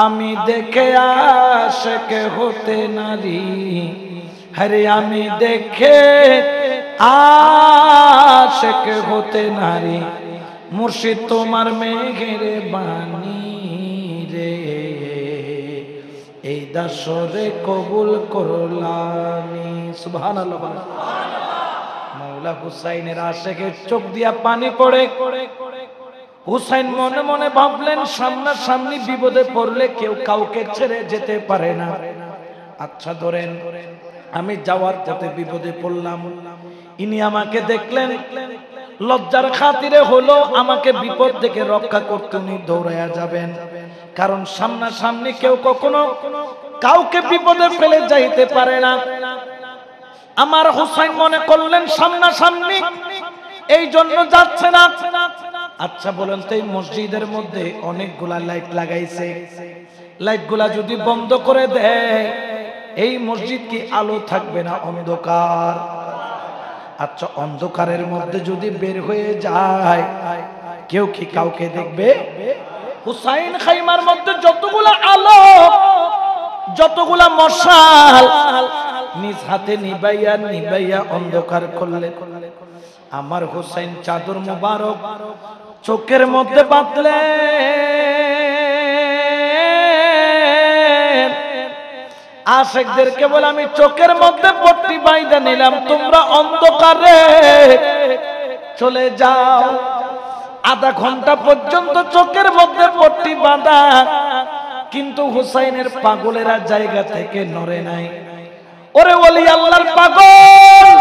আমি দেখে আশিক হতে নারী, হরে আমি দেখে আশিক হতে নারী। মুর্শিদ তোমার মেঘের বাণী রে, এই দাসরে কবুল করলানি। সুবহানাল্লাহ। মাওলা হুসাইনের আশিকের চোখ দিয়া পানি পড়ে। হুসাইন মনে মনে ভাবলেন, সামনাসামনি বিপদে পড়লে কেউ কাউকে ছেড়ে যেতে পারে না। আচ্ছা ধরেন আমি যাওয়ার পথে বিপদে পড়লাম, ইনি আমাকে দেখলেন, লজ্জার খাতিরে হলো আমাকে বিপদ থেকে রক্ষা করতে উনি দৌড়ায়া যাবেন। কারণ সামনাসামনি কেউ কখনো কাউকে বিপদে ফেলে যাইতে পারে না। আমার হুসাইন মনে করলেন সামনাসামনি, এই জন্য যাচ্ছে না। আচ্ছা বলেন তো, এই মসজিদের মধ্যে অনেকগুলা লাইট লাগাইছে, লাইটগুলা যদি বন্ধ করে দেয় এই মসজিদ কি আলো থাকবে না অন্ধকার? আচ্ছা অন্ধকারের মধ্যে যদি বের হয়ে যায় কেউ কি কাউকে দেখবে? হুসাইন খাইমার মধ্যে যতগুলা আলো, যতগুলা মশাল নিজ হাতে নিবাইয়া নিবাইয়া অন্ধকার করলে, আমার হুসাইন চাদর মুবারক চোখের মধ্যে বাঁধলে, আশিকদেরকে বলে আমি চোখের মধ্যে পট্টি বাইন্ধা নিলাম, তোমরা অন্ধকারে চলে যাও। আধা ঘন্টা পর্যন্ত চোখের মধ্যে পট্টি বাঁধা, কিন্তু হুসাইনের পাগলেরা জায়গা থেকে নড়ে নাই। ওরে ওলি আল্লাহর পাগল,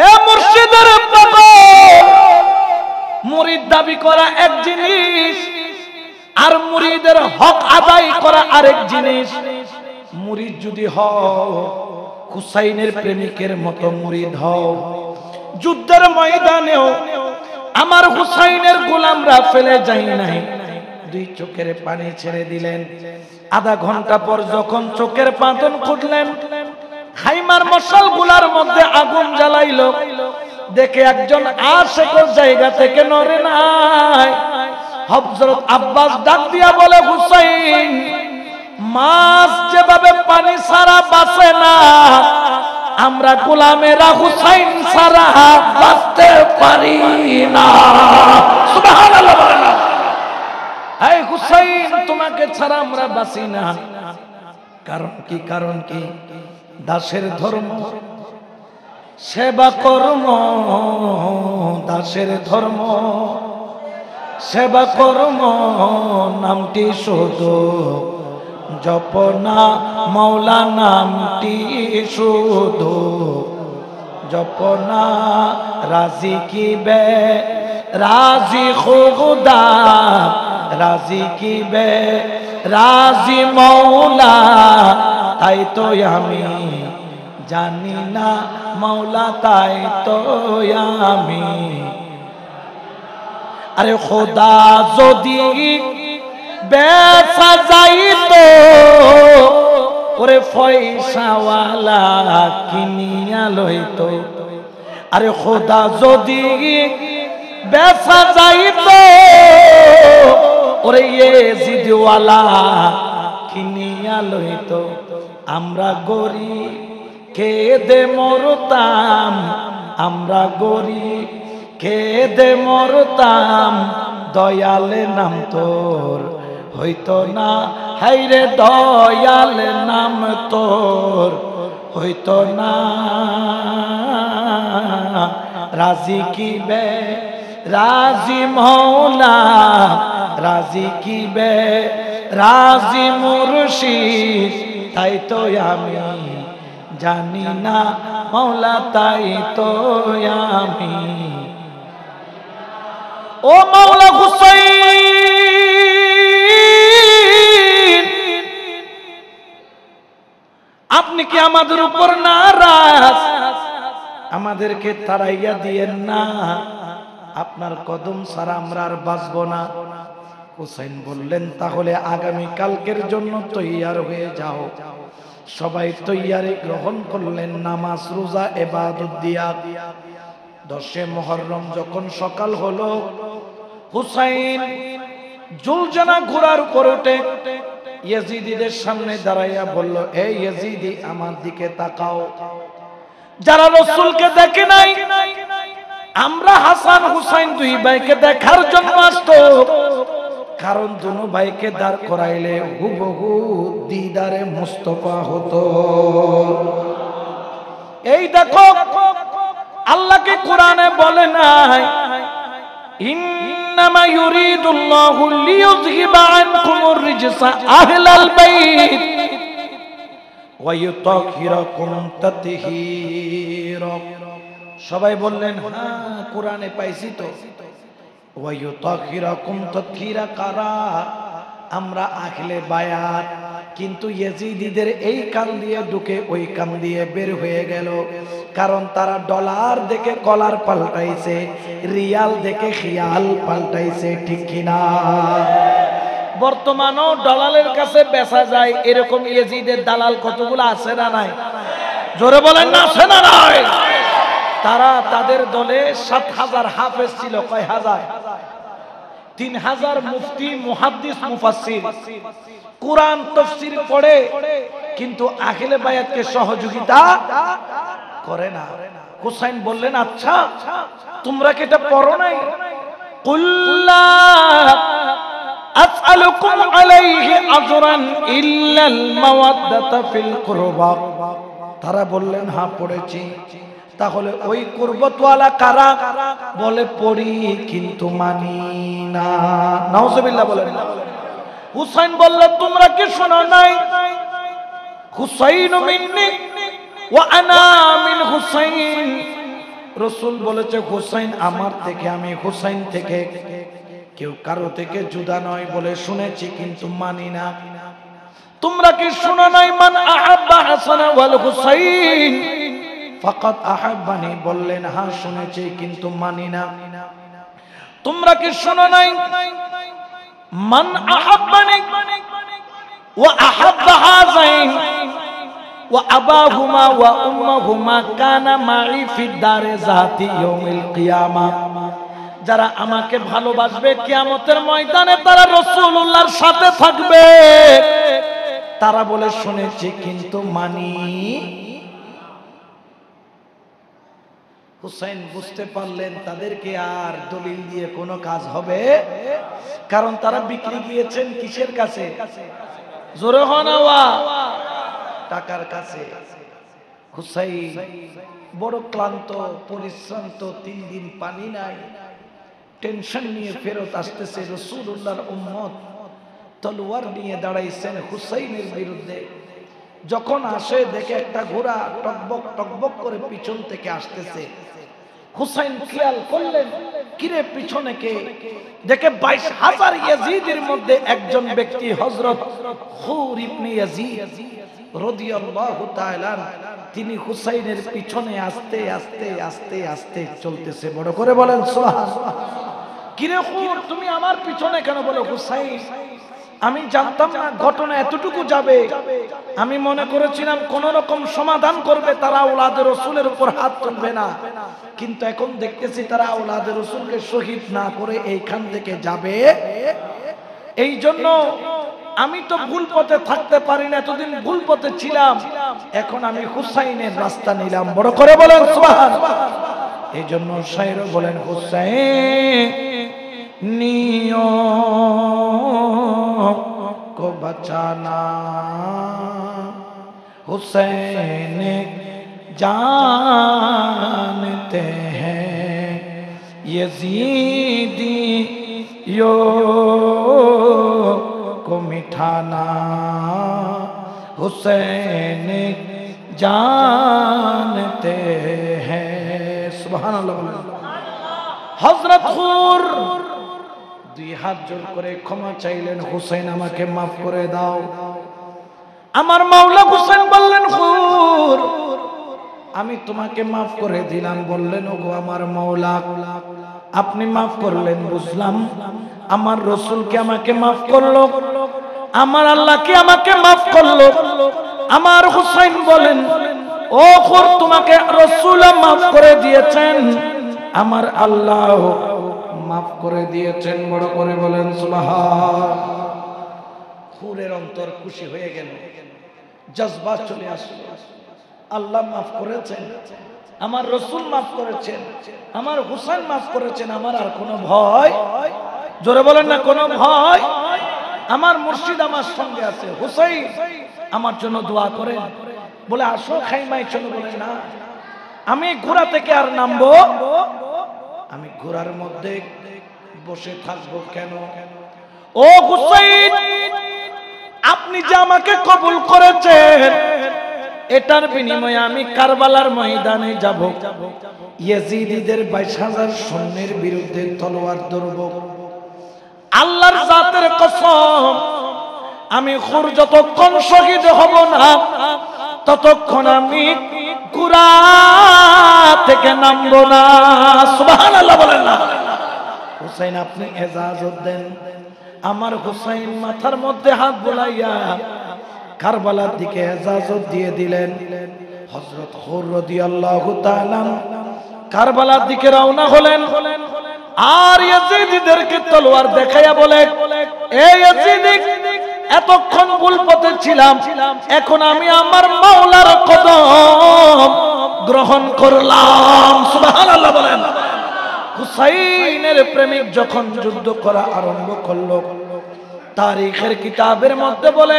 এ মুর্শিদের পাগল, মুরিদ দাবি করা এক জিনিস আর মুরিদের হক আদায় করা আরেক জিনিস। মুরিদ যদি হও হুসাইনের প্রেমিকের মতো মুরিদ হও, যুদ্ধের ময়দানেও আমার হুসাইনের গোলামরা ফেলে যায় নাই, দুই চোখের পানি ছেড়ে দিলেন। আধা ঘন্টা পর যখন চোখের পাতন খুঁটলেন, খাইমার মশাল গুলার মধ্যে আগুন জ্বালাইলো, দেখে একজন আশিক জায়গা থেকে নড়ে নাই। হযরত আব্বাস ডাক দিয়া বলে, হুসাইন মাছ যেভাবে পানি ছাড়া বাঁচে না, আমরা গোলামেরা হুসাইন ছাড়া বাঁচতে পারি না। সুবহানাল্লাহ। এই হুসাইন তোমাকে ছাড়া আমরা বাঁচি না। কারণ কি? কারণ কি? দাসের ধর্ম সেবা কর্ম, দাসের ধর্ম সেবা কর্ম নামটি শুধু জপনা মৌলা নামটি শুধু জপনা রাজি কি বে রাজি খুদা রাজি কি বে রাজি মৌলা তাই তো আমি জানি না মৌলা তাই তো আমি আরে খোদা যদি বেচা যাইতো ওরে পয়সাওয়ালা কিনিয়া লইতো আরে খোদা যদি বেচা যাইতো ওরে ইয়েজিদওয়ালা কিনিয়া লইতো আমরা গরিব কেদে মরতাম আমরা গরিব কেদে মরতাম দয়ালে নাম তোর হইতো না হাইরে দয়ালে নাম তোর হইতো না রাজি কি বে রাজি মৌলা রাজি কি বে রাজি মুর্শিদ তাই তো আমি জানি না মৌলা তাই তো আমি ও মৌলা হুসাইন আপনি কি আমাদের উপর নারাজ আমাদেরকে তাড়াইয়া দিয়েন না আপনার কদম ছাড়া আমরা আর বাঁচব না হুসাইন বললেন তাহলে আগামী কালকের জন্য তৈয়ার হয়ে যাও সবাই তৈয়ারি গ্রহণ করলেন নামাজ রোজা ইবাদত দিয়া 10 মুহররম যখন সকাল হলো হুসাইন জুলজানা ঘোড়ার উপর উঠে ইয়াজিদিদের সামনে দাঁড়াইয়া বলল এই ইয়াজিদি আমার দিকে তাকাও যারা রাসূলকে দেখে নাই আমরা হাসান হুসাইন দুই ভাইকে দেখার জন্য আসতো কারণ দুনো ভাইকে দাঁড় করাইলে হুবহু দিদারে মুস্তাফা হতো এই দেখো আল্লাহকে কোরআনে বলে নাই ইন্নামা ইউরিদুল্লাহু লিইয়ুযহিবা আনকুমুর রিজসা আহলাল বাইত ওয়া ইউতাহহিরাকুম তাতহীরা সবাই বললেন হ্যাঁ কোরআনে পাইছি তো ওয়া ইউতাহহিরাকুম তাতহীরা কারা আমরা আহলে বায়াত কিন্তু ইয়াজিদিদের এই কান দিয়ে ঢুকে ওই কান দিয়ে বের হয়ে গেল কারণ তারা ডলার দেখে কলার পাল্টাইছে রিয়াল দেখে খিয়াল পাল্টাইছে ঠিক কিনা বর্তমানেও ডলারের কাছে বেচা যায় এরকম ইয়াজিদের দালাল কতগুলো আছে না নাই জোরে বলেন না আছে না নাই তারা তাদের দলে 7000 হাফেজ ছিল কয় হাজার 3000 মুফতি মুহাদ্দিস মুফাসসির কুরআন তাফসীর পড়ে কিন্তু আহলে বায়াতকে সহযোগিতা করে না হুসাইন বললেন আচ্ছা তোমরা কি এটা পড়ো নাই কুল্লা আসআলুকুম আলাইহি আজরান ইল্লাল মাওয়াদ্দাতা ফিল কুরবা তারা বললেন হ্যাঁ পড়েছি তাহলে ওই কুরবতওয়ালা কারা বলে পড়ি কিন্তু মানি না নাউজুবিল্লাহ বলেন হুসাইন বলল তোমরা কি শোনো নাই হুসাইন মিন্নি ওয়া আনা মিন হুসাইন রাসূল বলেছে হুসাইন আমার থেকে আমি হুসাইন থেকে কেউ কারো থেকে জুদা নয় বলে শুনেছি কিন্তু মানি না তোমরা কি শোনো নাই মান আহাব্বা হাসান ওয়াল হুসাইন ফাকাত আহাব্বানি বললেন হ্যাঁ শুনেছি কিন্তু মানি না তোমরা কি শোনো নাই মান আহাব্বানি ওয়া আহাব্বা হাযাইন ওয়া আবাহুমা ওয়া উম্মাহুমা কানা মাই ফি দারে যাতি ইয়াউমিল কিয়ামা যারা আমাকে ভালোবাসবে কিয়ামতের ময়দানে তারা রাসূলুল্লাহর সাথে থাকবে তারা বলে শুনেছি কিন্তু মানি হুসাইন বুঝতে পারলেন তাদেরকে আর দলিল দিয়ে কোনো কাজ হবে কারণ তারা বিক্রি গিয়েছেন কিসের কাছে জোরে হনাওয়া টাকার কাছে হুসাইন বড় ক্লান্ত পরিশ্রান্ত 3 দিন পানি নাই টেনশন নিয়ে ফেরত আসতেছে। রাসূলুল্লাহর উম্মত তলোয়ার নিয়ে দাঁড়াইছেন হুসাইনের বিরুদ্ধে। যখন আসে দেখে একটা ঘোড়া টকবক টকবক করে পিছন থেকে আসতেছে। হুসাইন খেয়াল করলেন, কিরে পিছনে কে? দেখে 22,000 ইয়াজিদের মধ্যে একজন ব্যক্তি হযরত খুর ইবনে ইয়াজিদ রাদিয়াল্লাহু তাআলা, তিনি হুসাইনের পিছনে আস্তে আস্তে আস্তে আস্তে চলতেছে। বড় করে বলেন সুবহানাল্লাহ। কিরে খুর, তুমি আমার পিছনে কেন? বলো হুসাইন, আমি জানতাম না ঘটনা এতটুকু যাবে। আমি মনে করেছিলাম কোন রকম সমাধান করবে, তারা আওলাদে রাসূলের উপর হাত তুলবে না, কিন্তু এখন দেখতেছি তারা আওলাদে রাসূলকে শহীদ না করে এইখান থেকে যাবে। এই জন্য আমি তো ভুল পথে থাকতে পারি না, এতদিন ভুল পথে ছিলাম, এখন আমি হুসাইনের রাস্তা নিলাম। বড় করে বলেন সুবহানাল্লাহ। এই জন্য শায়র বলেন, হুসাইন নিও को बचाना, हुसैन जानते हैं यजीदियों को मिठाना, हुसैन जानते हैं। सुभान अल्लाह। हजरत खुर দুই হাত জোর করে ক্ষমা চাইলেন, হুসাইন আমাকে মাফ করে দাও। আমার মাওলা হুসাইন বললেন, খুর আমি তোমাকে মাফ করে দিলাম। বললেন, ওগো আমার মাওলা, আপনি মাফ করলেন বুঝলাম, আমার রাসূলকে আমাকে মাফ করলো, আমার আল্লাহকে আমাকে মাফ করলো। আমার হুসাইন বলেন, ও খুর তোমাকে রাসূল মাফ করে দিয়েছেন, আমার আল্লাহ মাফ করে দিয়েছেন। বড় করে বলেন সুবহান। খুরের অন্তর খুশি হয়ে গেল, জজবা চলে আসলো। আল্লাহ মাফ করেছেন, আমার রাসূল মাফ করেছেন, আমার হুসাইন মাফ করেছেন, আমার আর কোনো ভয়, জোরে বলেন না, কোনো ভয়। আমার মুর্শিদ আমার সঙ্গে আছে, হুসাইন আমার জন্য দোয়া করেন। বলে আসো খাইমায় চলো। বলে না, আমি ঘোড়া থেকে আর নামবো, আমি ঘোড়ার মধ্যে বসে থাকবো কেন? ও হুসাইন, আপনি যে আমাকে কবুল করেছেন, এটার বিনিময়ে আমি কারবালার ময়দানে যাব, ইয়াজিদিদের 22,000 সৈন্যের বিরুদ্ধে তলোয়ার ধরব। আল্লাহর জাতের কসম, আমি খুর যতক্ষণ শহীদ হব না, ততক্ষণ আমি ঘোড়া থেকে নামবো না। সুবহানাল্লাহ বলেন না। হুসাইন আপনি ইজাজত দেন। আমার হুসাইন মাথার মধ্যে হাত বুলাইয়া কারবালার দিকে ইজাজত দিয়ে দিলেন। হযরত খুর রাদিয়াল্লাহু তাআলা কারবালার দিকে রওনা হলেন, আর ইয়াজিদিদেরকে তলোয়ার দেখাইয়া বলে, এই ইয়াজিদ, এতক্ষণ ভুল পথে ছিলাম, এখন আমি আমার মাওলার কদম গ্রহণ করলাম। সুবহানাল্লাহ বলেন। হুসাইনের প্রেমিক যখন যুদ্ধ করা আরম্ভ করলো, তারিখের কিতাবের মধ্যে বলে,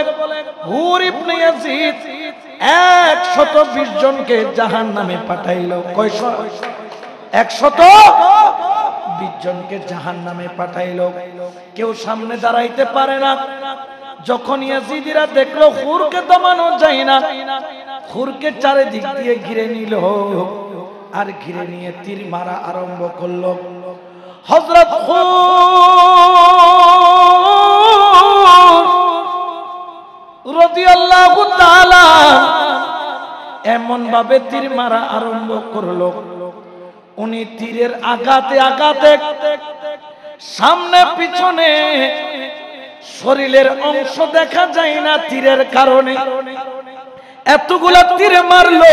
হুর ইবনে ইয়াজিদ 120 জনকে জাহান্নামে পাঠাইলো। কয়শো? 120 জনকে জাহান্নামে পাঠাইলো। কেউ সামনে দাঁড়াইতে পারে না। যখন ইয়াজিদিরা দেখলো হুরকে দমানো যায় না, হুরকে চারিদিক দিয়ে ঘিরে নিল, আর ঘিরে নিয়ে তীর মারা আরম্ভ করলো। হযরত খুর রাদিয়াল্লাহু তাআলা এমন ভাবে তীর মারা আরম্ভ করলো, উনি তীরের আঘাতে আঘাতে সামনে পিছনে শরীরের অংশ দেখা যায় না তীরের কারণে। এতগুলা তীর মারলো।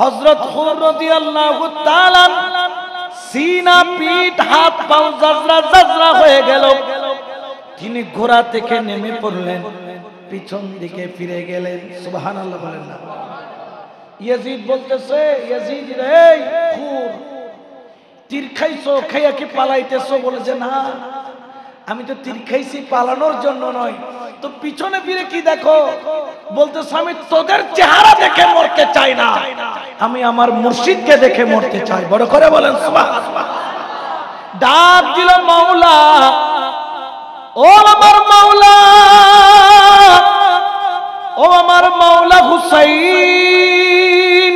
হযরত খুর রাদিয়াল্লাহু তাআলা সিনা, পিঠ, হাত, পা জাজরা জাজরা হয়ে গেল। তিনি ঘোড়া থেকে নেমে পড়লেন, পিছন দিকে ফিরে গেলেন। সুবহানাল্লাহ বলেন না। ইয়াজিদ বলতেছে, ইয়াজিদ রে খুর, তীর খাইছো, খাইয়া কি পালাইতেছো? বলেছে না, আমি তো তীর খাইছি পালানোর জন্য নয়, তো পিছনে ফিরে কি দেখো? বলতেছে, আমি তোদের চেহারা দেখে মরতে চাই না, আমি আমার মুর্শিদকে দেখে মরতে চাই। বড় করে বলেন সুবহানাল্লাহ। ডাক দিল মাওলা, ও আমার মাওলা, ও আমার মাওলা হুসাইন।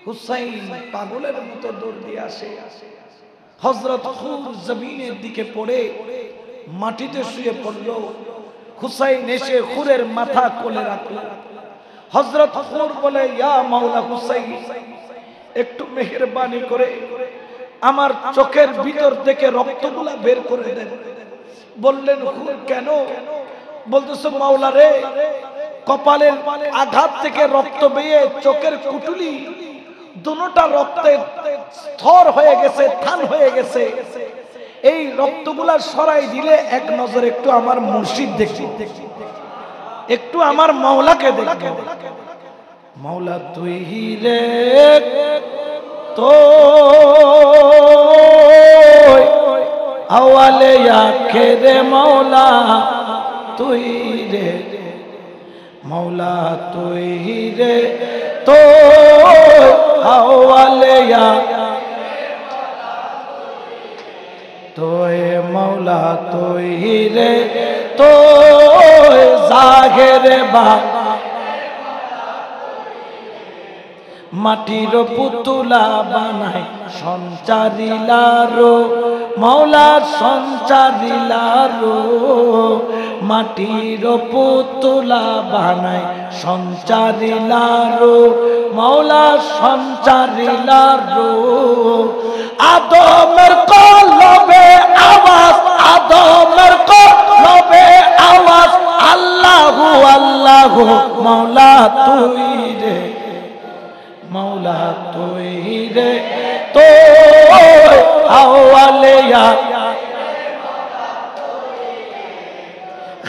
হুসাইন পাগলের মতো দৌড় দিয়ে আসে। হযরত খুর জমিনের দিকে পড়ে মাটিতে শুয়ে পড়ল। হুসাইন এসে খুরের মাথা কোলে রাখল। হযরত খুর বলে, ইয়া মাওলা হুসাইন, একটু মেহেরবানি করে আমার চোখের ভিতর থেকে রক্তগুলা বের করে দেন। বললেন, খুর কেন? বলতেছে, মাওলা রে, কপালের আঘাত থেকে রক্ত বেয়ে চোখের কুটুলি দুটোটা রক্তে স্থর হয়ে গেছে, থান হয়ে গেছে। এই রক্তগুলা সরাই দিলে এক নজর একটু আমার মুর্শিদ দেখি, একটু আমার মাওলাকে দেখব। মাওলা তুই রে তো আওয়ালে আখেরে মাওলা তুই রে, মাওলা তুই রে তো আওয়ালে তোয় মাওলা তুই রে তো জাহেরে বা মাটির পুতুলা বানাই সঞ্চারিলারো মাওলা সঞ্চারিলারো, মাটির পুতুলা বানাই সঞ্চারিলারো মাওলা সঞ্চারিলারো। আদমের কলবে আওয়াজ, আদমের কলবে আওয়াজ, আল্লাহু আল্লাহু মাওলা তুই রে, মাওলা তুই রে তো আওয়ালে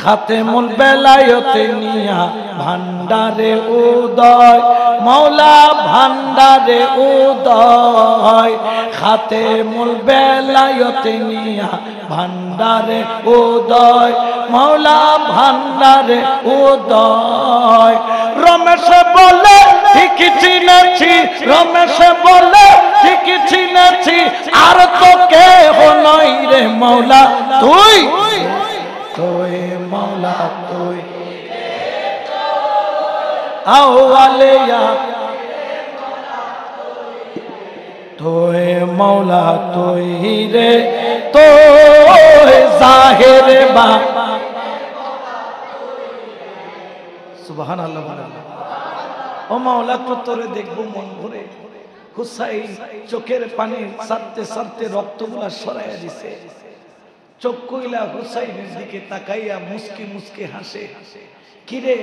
খাতেমুল বেলায়েতে নিয়া ভান্ডারে উদয় মাওলা ভান্ডারে উদয়, খাতেমুল বেলায়েতে নিয়া ভান্ডারে উদয় মাওলা ভান্ডারে উদয়। রমেশ বলে ঠিকই চিনেছি, রমেশ বলে ঠিকই চিনেছি, আর তো কেহ নাই রে মাওলা তুই, তুই মাওলা তুই আওয়ালে তুই মাওলা তুই রে তো জাহেরে বা। সুবহানাল্লাহ। ও মাওলা তো তোরে দেখবো মন ভরে। হুসাইন চোখের পানি সারতে সারতে রক্তগুলা সরাইয়া দিছে। চোখ কইলা হুসাইনের দিকে তাকাইয়া মুস্কি মুস্কি হাসে। কিরে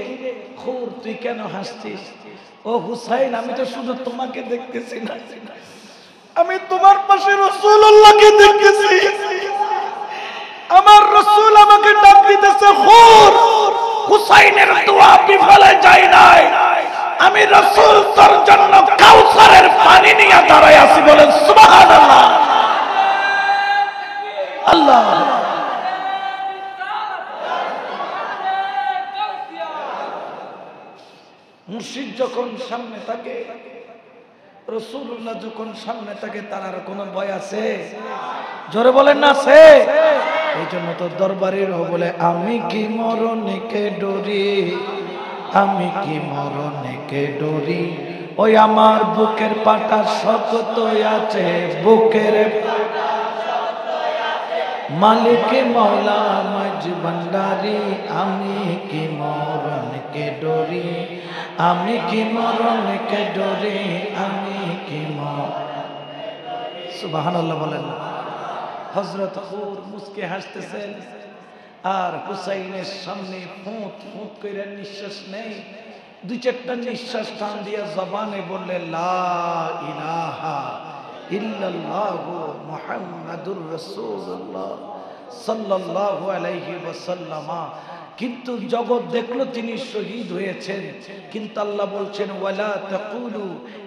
খুর, তুই কেন হাসছিস? ও হুসাইন, আমি তো শুধু তোমাকে দেখতেছি না, আমি তোমার পাশে রাসূলুল্লাহকে দেখতেছি। আমার রাসূল আমাকে ডাক দিতেছে, খুর। হুসাইনের দোয়া বিফলে যায় নাই। আমি রাসূল তোর জন্য কাউসারের পানি নিয়ে দাঁড়ায় আছি, বলেন সুবহানাল্লাহ। আল্লাহ মুর্শিদ যখন সামনে থাকে, রাসূলুল্লাহ যখন সামনে থাকে, তার আর কোনো ভয় আছে? জোরে বলেন না আছে? এই জন্য তো দরবারের বলে, আমি কি মরণকে ডরি, আমি কি মরণকে ডরি, ওই আমার বুকের পাটা শক্ত আছে, বুকের মালিক মাওলা মাঝ ভান্ডারি, আমি কি মরণকে ডরি, আমি কি মরণকে ডরি, আমি কি সুবহানাল্লাহ বলেন। হযরত খুর মুস্কে হাসতেছেন আর হুসাইনের সামনে ফুঁত ফুঁত করে নিঃশ্বাস নেই। দুই চারটা নিঃশ্বাস টান দিয়া জবানে বললে, লা ইলাহা ইল্লাল্লাহু মুহাম্মাদুর রাসূলুল্লাহ সাল্লাল্লাহু আলাইহি ওয়াসাল্লাম। কিন্তু জগৎ দেখলো তিনি শহীদ হয়েছেন, কিন্তু আল্লাহ বলছেন ওয়ালা তাকুলু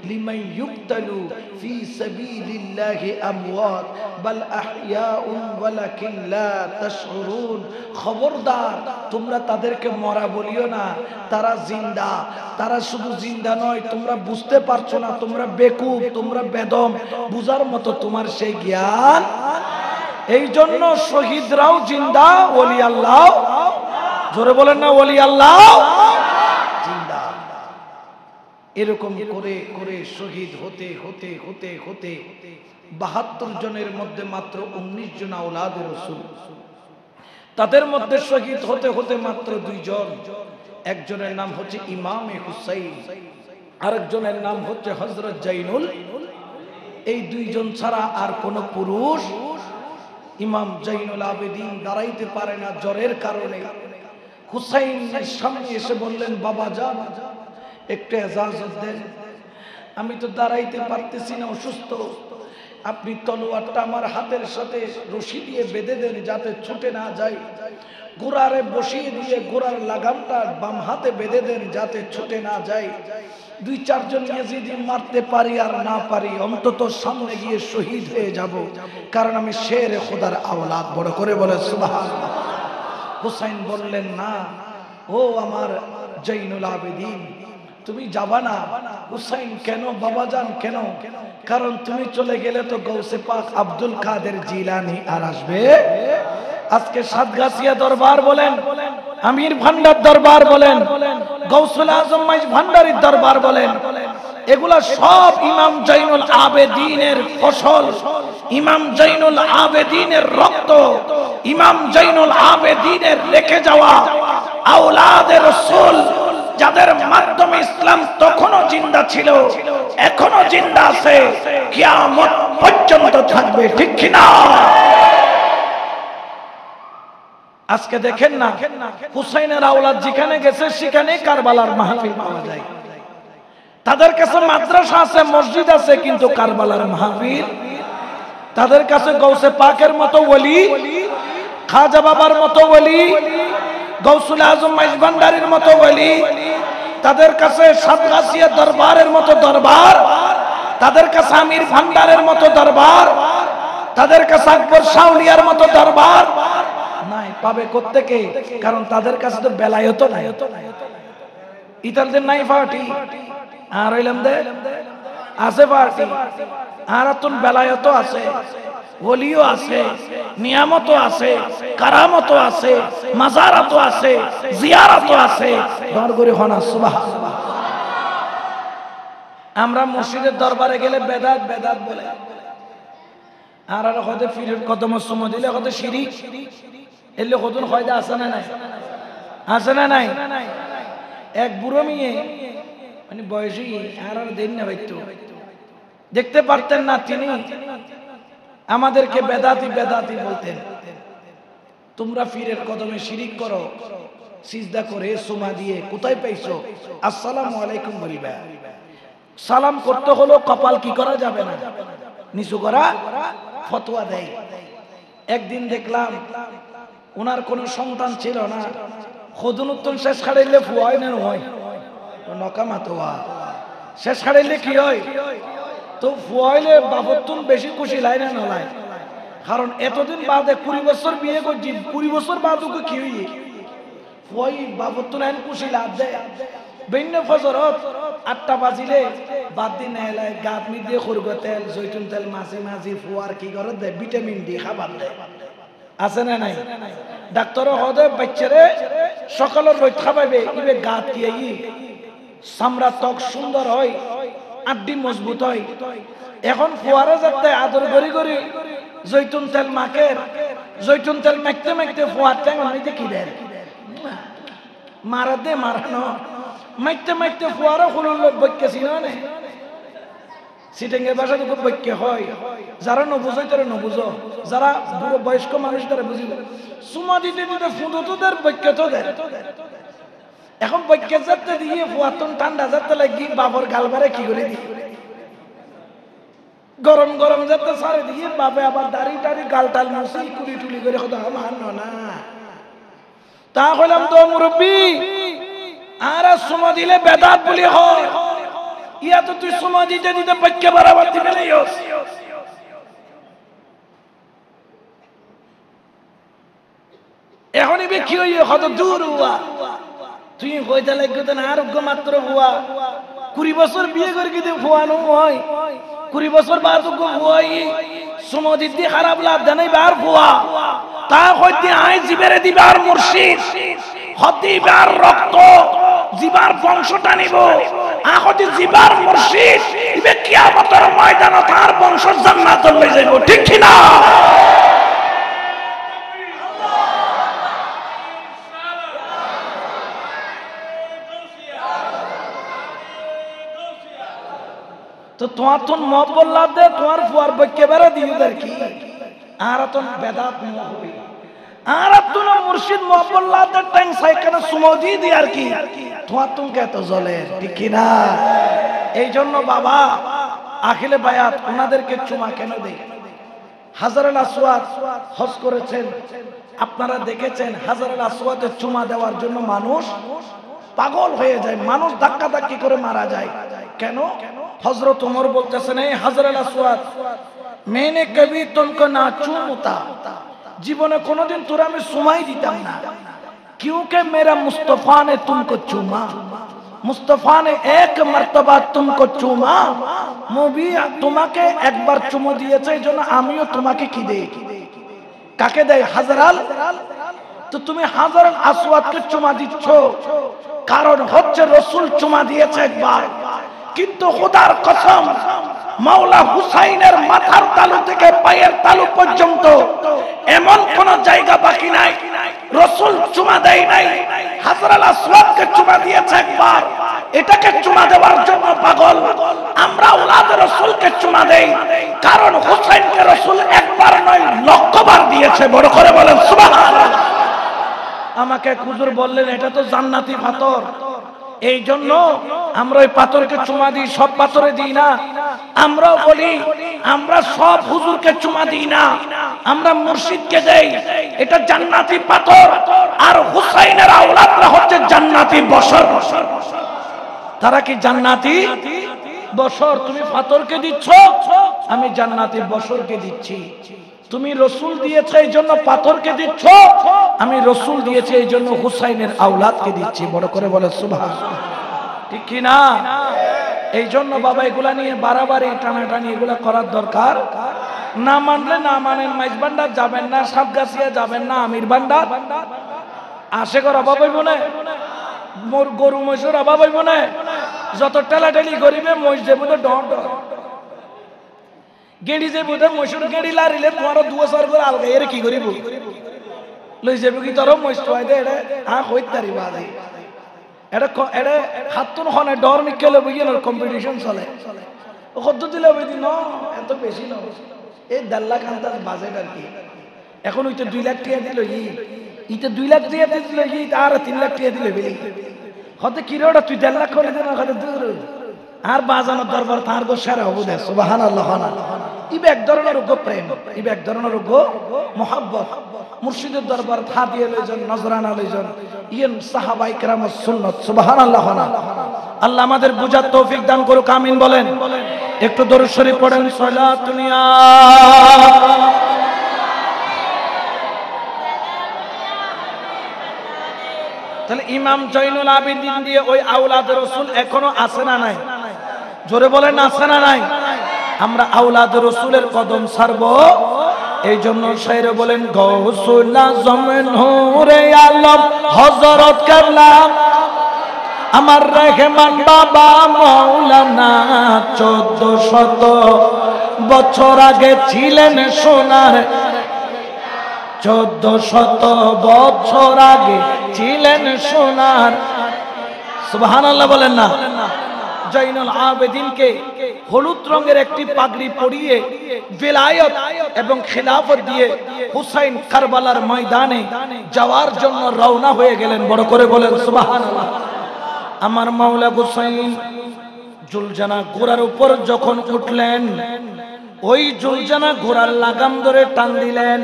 লিমান ইউকতালু ফি সাবিলিল্লাহি আমওয়াত বাল আহইয়াউন ওয়ালাকিন লা তাশউরুন। খবরদার, তোমরা তাদেরকে মরা বলিও না, তারা জিন্দা। তারা শুধু জিন্দা নয়, তোমরা বুঝতে পারছো না, তোমরা বেকুব, তোমরা বেদম, বুঝার মতো তোমার সেই জ্ঞান। এই জন্য শহীদরাও জিন্দা, ওলি আল্লাহ, জোরে বলেন না ওলি আল্লাহ জিন্দা। এরকম করে করে শহীদ হতে হতে হতে হতে ৭২ জনের মধ্যে মাত্র ১৯ জন আওলাদে রাসূল, তাদের মধ্যে শহীদ হতে হতে মাত্র ২ জন। একজনের নাম হচ্ছে ইমামে হুসাইন, আরেকজনের নাম হচ্ছে হযরত জাইনুল। এই ২ জন ছাড়া আর কোন পুরুষ ইমাম জাইনুল আবেদিন দাঁড়াইতে পারে না জ্বরের কারণে। হুসাইনের সামনে এসে বললেন, বাবা যান, একটু ইজাজত দেন, আমি তো দাঁড়াইতে পারতেছি না, অসুস্থ। আপনি তলোয়ারটা আমার হাতের সাথে রশি দিয়ে বেঁধে দেন যাতে ছুটে না যায়। ঘোড়ারে বসিয়ে দিয়ে ঘোড়ার লাগামটা বাম হাতে বেঁধে দেন যাতে ছুটে না যায়। ২-৪ জন ইয়াজিদি মারতে পারি আর না পারি, অন্তত সামনে গিয়ে শহীদ হয়ে যাব, কারণ আমি শেরে খোদার আওলাদ। বড় করে বলে সুবহানাল্লাহ। হুসাইন বললেন, না, ও আমার জাইনুল আবেদিন, তুমি যাবা না। হুসাইন, কেন বাবাজান কেন? কারণ তুমি চলে গেলে তো গৌসে পাক আব্দুল কাদের জিলানী আর আসবে। আজকে সাতগাছিয়া দরবার বলেন, আমির ভান্ডার দরবার বলেন, গৌসুল আজম মাইজ ভান্ডারীর দরবার বলেন, এগুলা সব ইমাম জাইনুল আবেদিনের ফসল, ইমাম জাইনুল আবেদিনের রক্ত, ইমাম জাইনুল আবেদিনের রেখে যাওয়া আওলাদে রাসূল, যাদের মাধ্যমে ইসলাম তখনো জিন্দা ছিল, এখনো জিন্দা আছে, কিয়ামত পর্যন্ত থাকবে। ঠিক কি না? আজকে দেখেন না, হুসাইনের আওলাদ যেখানে গেছে সেখানে কারবালার মাহফিল পাওয়া যায়। তাদের কাছে মাদ্রাসা আছে, মসজিদ আছে, কিন্তু কারবালার মাহফিল। তাদের কাছে গৌসে পাকের মতো ওলি, খাজা বাবার মতো ওলি, গৌসুল আজম মাইজ ভান্ডারীর মতো ওলি, তাদের কাছে সাতগাছিয়া দরবারের মতো দরবার, তাদের কাছে আমির ভান্ডারের মতো দরবার, তাদের কাছে আকবর শাওলিয়ার মতো দরবার নাই। পাবে কোত্থেকে? কারণ তাদের কাছে তো বেলায়েত নাই। ইতালদের নাই পার্টি, আর হইলাম দে আছে পার্টি, আর তুন বেলায়েত আছে, ওলিও আছে, নিয়ামতও আছে, কারামতও আছে, মাজারাতও আছে, জিয়ারতও আছে। দরগরি হনা সুবহানাল্লাহ। আমরা মসজিদের দরবারে গেলে বেদাত বেদাত বলে, আর হতে ফিরের কদম সময় দিলে হতে শিরিক, এলে কতন হয়তো আছে না নাই? আছে না নাই? এক বুড়ো মেয়ে, মানে বয়সী, আর দেন না হয়তো দেখতে পারতেন না, তিনি আমাদেরকে বেদাতি বেদাতি বলতেন। তোমরা ফিরের কদমে শিরিক করো, সিজদা করে সুমা দিয়ে, কোথায় পাইছো? আসসালামু আলাইকুম বলিবা। সালাম করতে হলো কপাল কি করা যাবে না, নিচু করা, ফতোয়া দেয়। একদিন দেখলাম ওনার কোনো সন্তান ছিল না, খদুনুত্তম শেষ খাড়াইলে ফুয়ায় না হয় নকামাতোয়া, শেষ খাড়াইলে কি হয়? তো ফুয়াইলে বাবতুন বেশি খুশি লাই না নলাই, কারণ এতদিন বাদে 20 বছর বিয়ে করছি, 20 বছর বাদ ওকে কি হইয়ে ফুয়াই বাবতুন আইন খুশি লাভ দেয়। বেন্য ফজরত 8টা বাজিলে বাদ দিন এলাই গাত মি দিয়ে খরগ তেল, জৈতুন তেল, মাছি মাছি ফুয়ার কি করে দেয়, ভিটামিন ডি খাবার দেয়। আছে না নাই? ডাক্তারও হদে বাচ্চারে সকালের রোদ খাবাইবে, ইবে গাত কি চামড়া ত্বক সুন্দর হয়, আড্ডি মজবুত হয়। এখন ফুয়ারে যাতে আদর করি করি জৈতুন তেল মাখের, জৈতুন তেল মাখতে মাখতে ফুয়ার ট্যাং হইতে কি দেয়, মারা দে মারানো, মাখতে মাখতে ফুয়ারও খুলল বৈক্যছি না সিটেঙ্গের বাসা তো বৈক্য হয়। যারা নবুঝো তারা নবুঝো, যারা বুড়ো বয়স্ক মানুষ তারা বুঝিবে। সুমা দিতে দিতে ফুঁদো তো দেয়, বৈক্য তো দেয়। এখন বৈক্য যাতে দিয়ে ফুয়াতন ঠান্ডা যাতে লাগি বাবর গালবারে কি করে দিই, গরম গরম যাতে সারে দিয়ে বাবে আবার দাড়ি টাড়ি গাল টাল মুসি কুলি টুলি করে কথা মান না। তা হলাম তো মুরব্বী আর সময় দিলে বেদাত বলি হয় ইয়া তো তুই সময় দিতে দিতে বাক্য বরাবর দিবে না এখনই কি হই কত দূর হুয়া তুই কইতে লাগবে তো না আরোগ্য মাত্র হুয়া 20 বছর বিয়ে করে কি হুয়ানো হয় 20 বছর বাদ হুয়াই সময় দিতে খারাপ লাভ জানাই বার হুয়া তা কইতে আই জিবেরে দিবার মুর্শিদ হদিবার রক্ত জিবার বংশটা নিব আহতি জিবার মুর্শিদ ইবে কিয়ামতের ময়দানে তার বংশ জান্নাতে লয়ে যাইব ঠিক কি না তো তোমার তো মহব্বল্লাহ দে তোমার ফুয়ার বক্কে বেড়া দিউদার কি আর তো বেদাত না হবে আর তো না মুর্শিদ মহব্বল্লাহ দে ট্যাং সাইকেল সুমদি দি আর কি তোমার তুমি কে তো জ্বলে ঠিক কি না এই জন্য বাবা আখিলে বায়াত ওনাদেরকে চুমা কেন দেই হাজারুল আসওয়াদ হজ করেছেন আপনারা দেখেছেন হাজারুল আসওয়াদে চুমা দেওয়ার জন্য মানুষ পাগল হয়ে যায় মানুষ ধাক্কা ধাক্কি করে মারা যায় কেন হযরত ওমর বলতেছেন এই হাজারুল আসওয়াদ मैंने कभी तुमको ना चूमता জীবনে কোনোদিন তোরা আমি সুমাই দিতাম না क्योंकि मेरा मुस्तफा ने तुमको चूमा मुस्तफा ने एक मर्तबा तुमको चूमा मुबी তোমাকে একবার চুমু দিয়েছে এজন্য আমিও তোমাকে কি দেই কাকে দেই হাজারাল তো তুমি হাজারুল আসওয়াদকে চুমা দিচ্ছ কারণ হচ্ছে রাসূল চুমা দিয়েছে একবার কিন্তু খোদার কসম মাওলা হুসাইনের মাথার তালু থেকে পায়ের তালু পর্যন্ত এমন কোন জায়গা বাকি নাই রাসূল চুমা দেয় নাই হাজারুল আসওয়াদকে চুমা দিয়েছে একবার এটাকে চুমা দেওয়ার জন্য পাগল আমরা আওলাদে রাসূলকে চুমা দেই কারণ হুসাইনকে রাসূল একবার নয় লক্ষবার দিয়েছে বড় করে বলেন সুবহানাল্লাহ আমাকে হুজুর বললেন এটা তো জান্নাতি পাথর এই জন্য আমরা ওই পাথরকে চুমা দিই সব পাথরে দিই না আমরাও বলি আমরা সব হুজুরকে চুমা দিই না আমরা মুর্শিদকে দেই এটা জান্নাতি পাথর আর হুসাইনের আওলাদরা হচ্ছে জান্নাতি বশর তারা কি জান্নাতি বশর তুমি পাথরকে দিচ্ছ আমি জান্নাতি বশরকে দিচ্ছি তুমি রাসূল দিয়েছে এইজন্য পাথরকে দিচ্ছ আমি রাসূল দিয়েছে এইজন্য হুসাইনের আওলাদকে দিচ্ছি বড় করে বলে সুবহানাল্লাহ ঠিক কি না এইজন্য বাবা এগুলা নিয়ে বাড়াবাড়ি টানাটানি এগুলা করার দরকার না মানলে না মানেন মাইজ ভান্ডার যাবেন না সাতগাছিয়া যাবেন না আমির ভান্ডার আশেকর অভাব হইব না মোর গরু মহিষের অভাব হইব না যত টেলাটেলি করিবে মহিষ দেব তো ডর ডর গেড়ি যে বুঝে মহিষের গেড়ি লারিলে তোমার দুয়ার করে আলগা এর কি করিব লই যাবে কি তোর মহিষ টয় দে এটা হইত তারি বাজে এটা এটা হাতুন হনে ডর নিকেলে বুঝিয়ে কম্পিটিশন চলে ও কত দিলে বুঝি ন এত বেশি ন এই 1.5 লাখ আন্দাজ বাজেট আর কি এখন ওইটা 2 লাখ টাকা দিল ইতে 2 লাখ দিয়ে দিল আর 3 লাখ টাকা দিলে বেলি হতে কি রে ওটা তুই 1.5 লাখ করে দে না হতে দূর আর বাজানোর দরবার তার গো সেরা হবু দে সুবহানাল্লাহ ইবে এক ধরনের রোগ প্রেম ইবে এক ধরনের রোগ মোহাব্বত মুর্শিদের দরবার থা দিয়ে লইজন নজরানা লইজন ইয়েন সাহাবায়ে কেরামের সুন্নাত সুবহানাল্লাহ আল্লাহ আমাদের বুঝার তৌফিক দান করুক আমিন বলেন একটু দরুদ শরীফ পড়েন সালাতুন ইয়া তাহলে ইমাম জয়নুল আবেদিন দিয়ে ওই আওলাদের রাসূল এখনো আছে না নাই জোরে বলেন আছে না নাই আমরা আওলাদের রাসূলের কদম ছাড়বো এই জন্য শায়রে বলেন গৌসুল আজম নূরে আলম হযরত কেবলা আমার রহমান বাবা মাওলানা 1400 বছর আগে ছিলেন সোনার 1400 বছর আগে ছিলেন সোনার সুবহানাল্লাহ বলেন না জয়নুল আবেদিনকে হলুদ রঙের একটি পাগড়ি পরিয়ে বিলায়ত এবং খিলাফত দিয়ে হুসাইন কারবালার ময়দানে যাওয়ার জন্য রওনা হয়ে গেলেন বড় করে বলেন সুবহানাল্লাহ আমার মাওলা হুসাইন জুলজানা ঘোড়ার উপর যখন উঠলেন ওই জুলজানা ঘোড়ার লাগাম ধরে টান দিলেন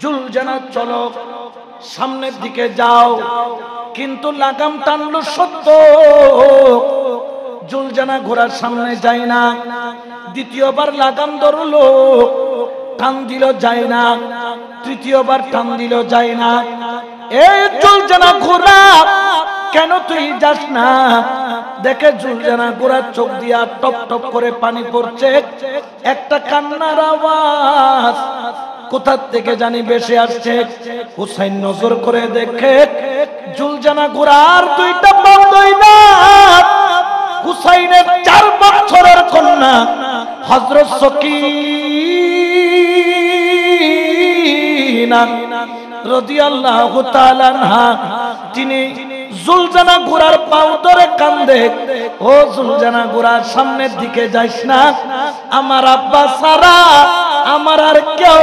জুলজানা চলো সামনের দিকে যাও, কিন্তু লাগাম টানলো সত্য, জুলজানা ঘোড়ার সামনে যায় না। দ্বিতীয়বার লাগাম ধরলো, টান দিল যায় না। তৃতীয়বার টান দিল যায় না। এই জুলজানা ঘোড়া কেন তুই যাস না? দেখে জুলজানা ঘোড়ার চোখ দিয়া টপ টপ করে পানি পড়ছে। একটা কান্নার আওয়াজ কোথা থেকে জানি ভেসে আসছে। হুসাইন নজর করে দেখে জুলজানা ঘোড়ার দুইটা পা দুইটা। হুসাইনের 4 বছরের কন্যা হযরত সকিনা রাদিয়াল্লাহু তাআলা আনহা, তিনি জুলজানা ঘোড়ার পাও ধরে কান্দে, ও জুলজানা ঘোড়ার সামনের দিকে যাইস না, আমার আব্বা সারা আমার আর কেউ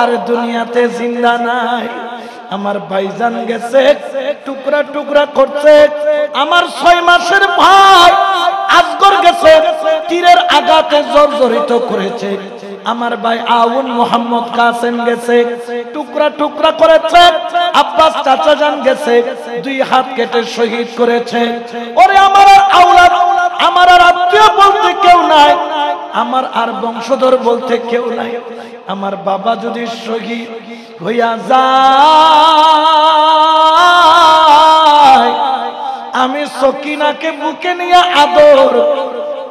আর দুনিয়াতে জিন্দা নাই। আমার ভাইজান গেছে, টুকরা টুকরা করছে। আমার 6 মাসের ভাই আসগর গেছে, তীরের আঘাতে জর্জরিত করেছে। আমার ভাই আউন মোহাম্মদ কাসেম গেছে, টুকরা টুকরা করেছে। আব্বাস চাচা জান গেছে, 2 হাত কেটে শহীদ করেছে। ওরে আমার আওলাদ, আমার আর আত্মীয় বলতে কেউ নাই, আমার আর বংশধর বলতে কেউ নাই। আমার বাবা যদি শহীদ হইয়া যায়, আমি সকিনাকে বুকে নিয়ে আদর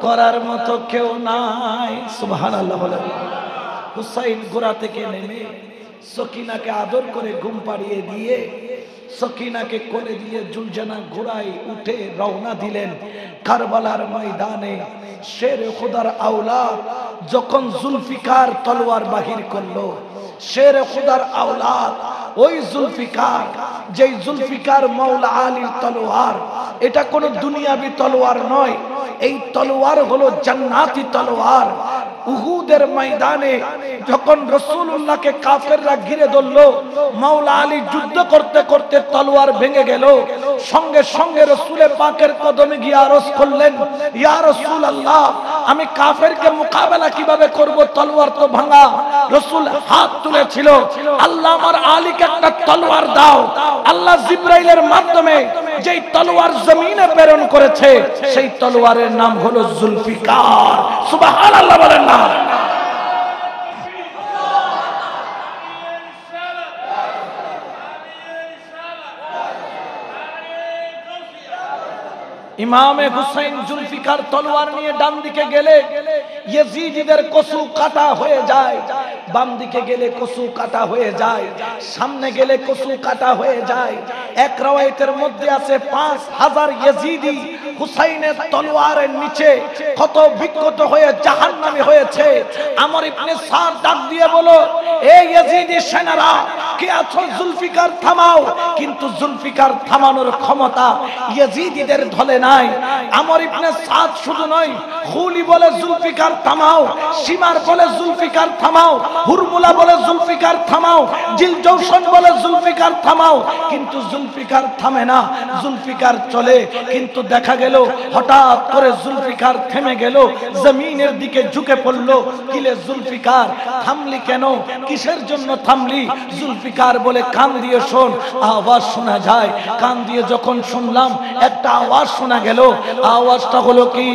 করার মতো কেউ নাই। সুবহানাল্লাহ বলেন। হুসাইন ঘোড়া থেকে নেমে সকিনাকে আদর করে ঘুম পাড়িয়ে দিয়ে সকিনাকে কোলে দিয়ে জুলজানা ঘোড়ায় উঠে রওনা দিলেন কারবালার ময়দানে। শেরে খোদার আওলাদ যখন জুলফিকার তলোয়ার বাহির করলো, শেরে খোদার আওলাদ ওই জুলফিকার, যেই জুলফিকার মাওলা আলীর তলোয়ার, এটা কোনো দুনিয়াবি তলোয়ার নয়, এই তলোয়ার হলো জান্নাতি তলোয়ার। উহুদের ময়দানে যখন রাসূলুল্লাহকে কাফেররা ঘিরে ধরলো, মাওলা আলী যুদ্ধ করতে করতে তলোয়ার ভেঙে গেল। সঙ্গে সঙ্গে রাসূলের পাকের কদমে গিয়ে আরজ করলেন, ইয়া রাসূলুল্লাহ, আমি কাফেরকে মোকাবেলা কিভাবে করব? তলোয়ার তো ভাঙা। রাসূল হাত তুলেছিল, আল্লাহ আমার আলীকে একটা তলোয়ার দাও। আল্লাহ জিবরাইলের মাধ্যমে যেই তলোয়ার জমিনে প্রেরণ করেছে, সেই তলোয়ারের নাম হলো জুলফিকার। সুবহানাল্লাহ বলেন না। ইমামে হুসাইন জুলফিকার তলোয়ার নিয়ে ডান দিকে গেলে ইয়েজিদিদের কসু কাটা হয়ে যায়, বাম দিকে গেলে কসু কাটা হয়ে যায়, সামনে গেলে কসু কাটা হয়ে যায়। এক রওয়ায়াতের মধ্যে আছে 5000 ইয়েজিদি হুসাইনের তলোয়ারের নিচে কত বিক্ষত হয়ে জাহান্নামী হয়েছে। আমর ইবনে সাদ ডাক দিয়ে বলো, এই ইয়েজিদি সেনারা কে আছো, জুলফিকার থামাও। কিন্তু জুলফিকার থামানোর ক্ষমতা ইয়েজিদিদের ধলে নাই। আমর ইবনে সাদ শুধু নয়, খুলি বলে জুলফিকার থামাও, সীমার বলে জুলফিকার থামাও, হুরমুলা বলে জুলফিকার থামাও, জিলজৌশন বলে জুলফিকার থামাও, কিন্তু জুলফিকার থামে না। জুলফিকার চলে, কিন্তু দেখা গেল হঠাৎ করে জুলফিকার থেমে গেল, জমিনের দিকে ঝুঁকে পড়ল। কিলে জুলফিকার থামলি কেন? কিসের জন্য থামলি? জুলফিকার বলে, কান দিয়ে শোন, আওয়াজ শোনা যায়। কান দিয়ে যখন শুনলাম, একটা আওয়াজ শোনা গেল। আওয়াজটা হলো কি?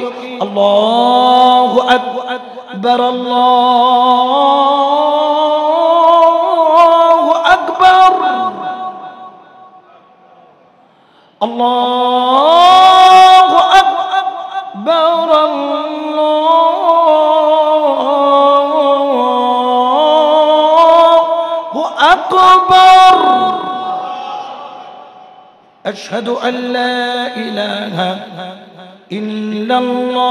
আল্লাহু আকবার, আল্লাহু আকবার, আল্লাহু আকবার, আল্লাহু আকবার। আশহাদু আল্লা ইলাহা ইল্লাল্লাহ,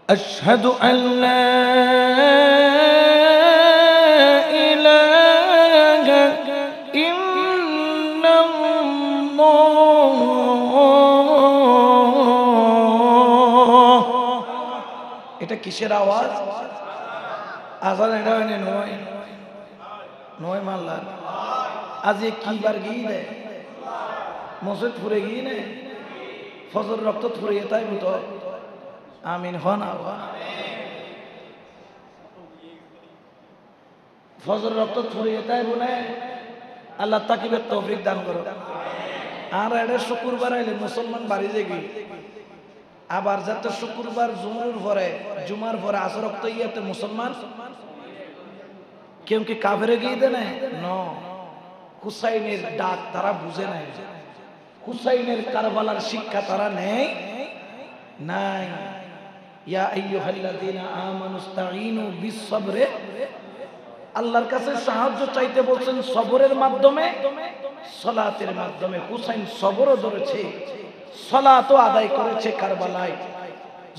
আশহাদু আল্লা ইলাহা ইল্লাল্লাহ। এটা কিসের আওয়াজ? আজান এটা নয়, নয় মাল্লা। আজ কি বার গিয়ে দেয় মসজিদ ফুরে গিয়ে নে ফজর রক্ত ফুরিয়ে তাই মতো আমিন হন। ফজর রক্ত ছড়িয়ে তাই বলে আল্লাহ তাকিবের তৌফিক দান করো। আর এটা শুক্রবার আইলে মুসলমান বাড়ি যাবি, আবার যাতে শুক্রবার জুমার পরে আসর রক্ত ইয়াতে মুসলমান কেউ কি কাফেরে গিয়ে দেয় ন? হুসাইনের ডাক তারা বুঝে নাই, হুসাইনের কারবালার শিক্ষা তারা নেয় নাই। ইয়া আইয়ুহাল্লাযীনা আমানুস্তাঈনু বিস-সাবরি, আল্লাহর কাছে সাহায্য চাইতে বলছেন সবরের মাধ্যমে, সালাতের মাধ্যমে। হুসাইন সবরও ধরেছে, সালাতও আদায় করেছে কারবালায়।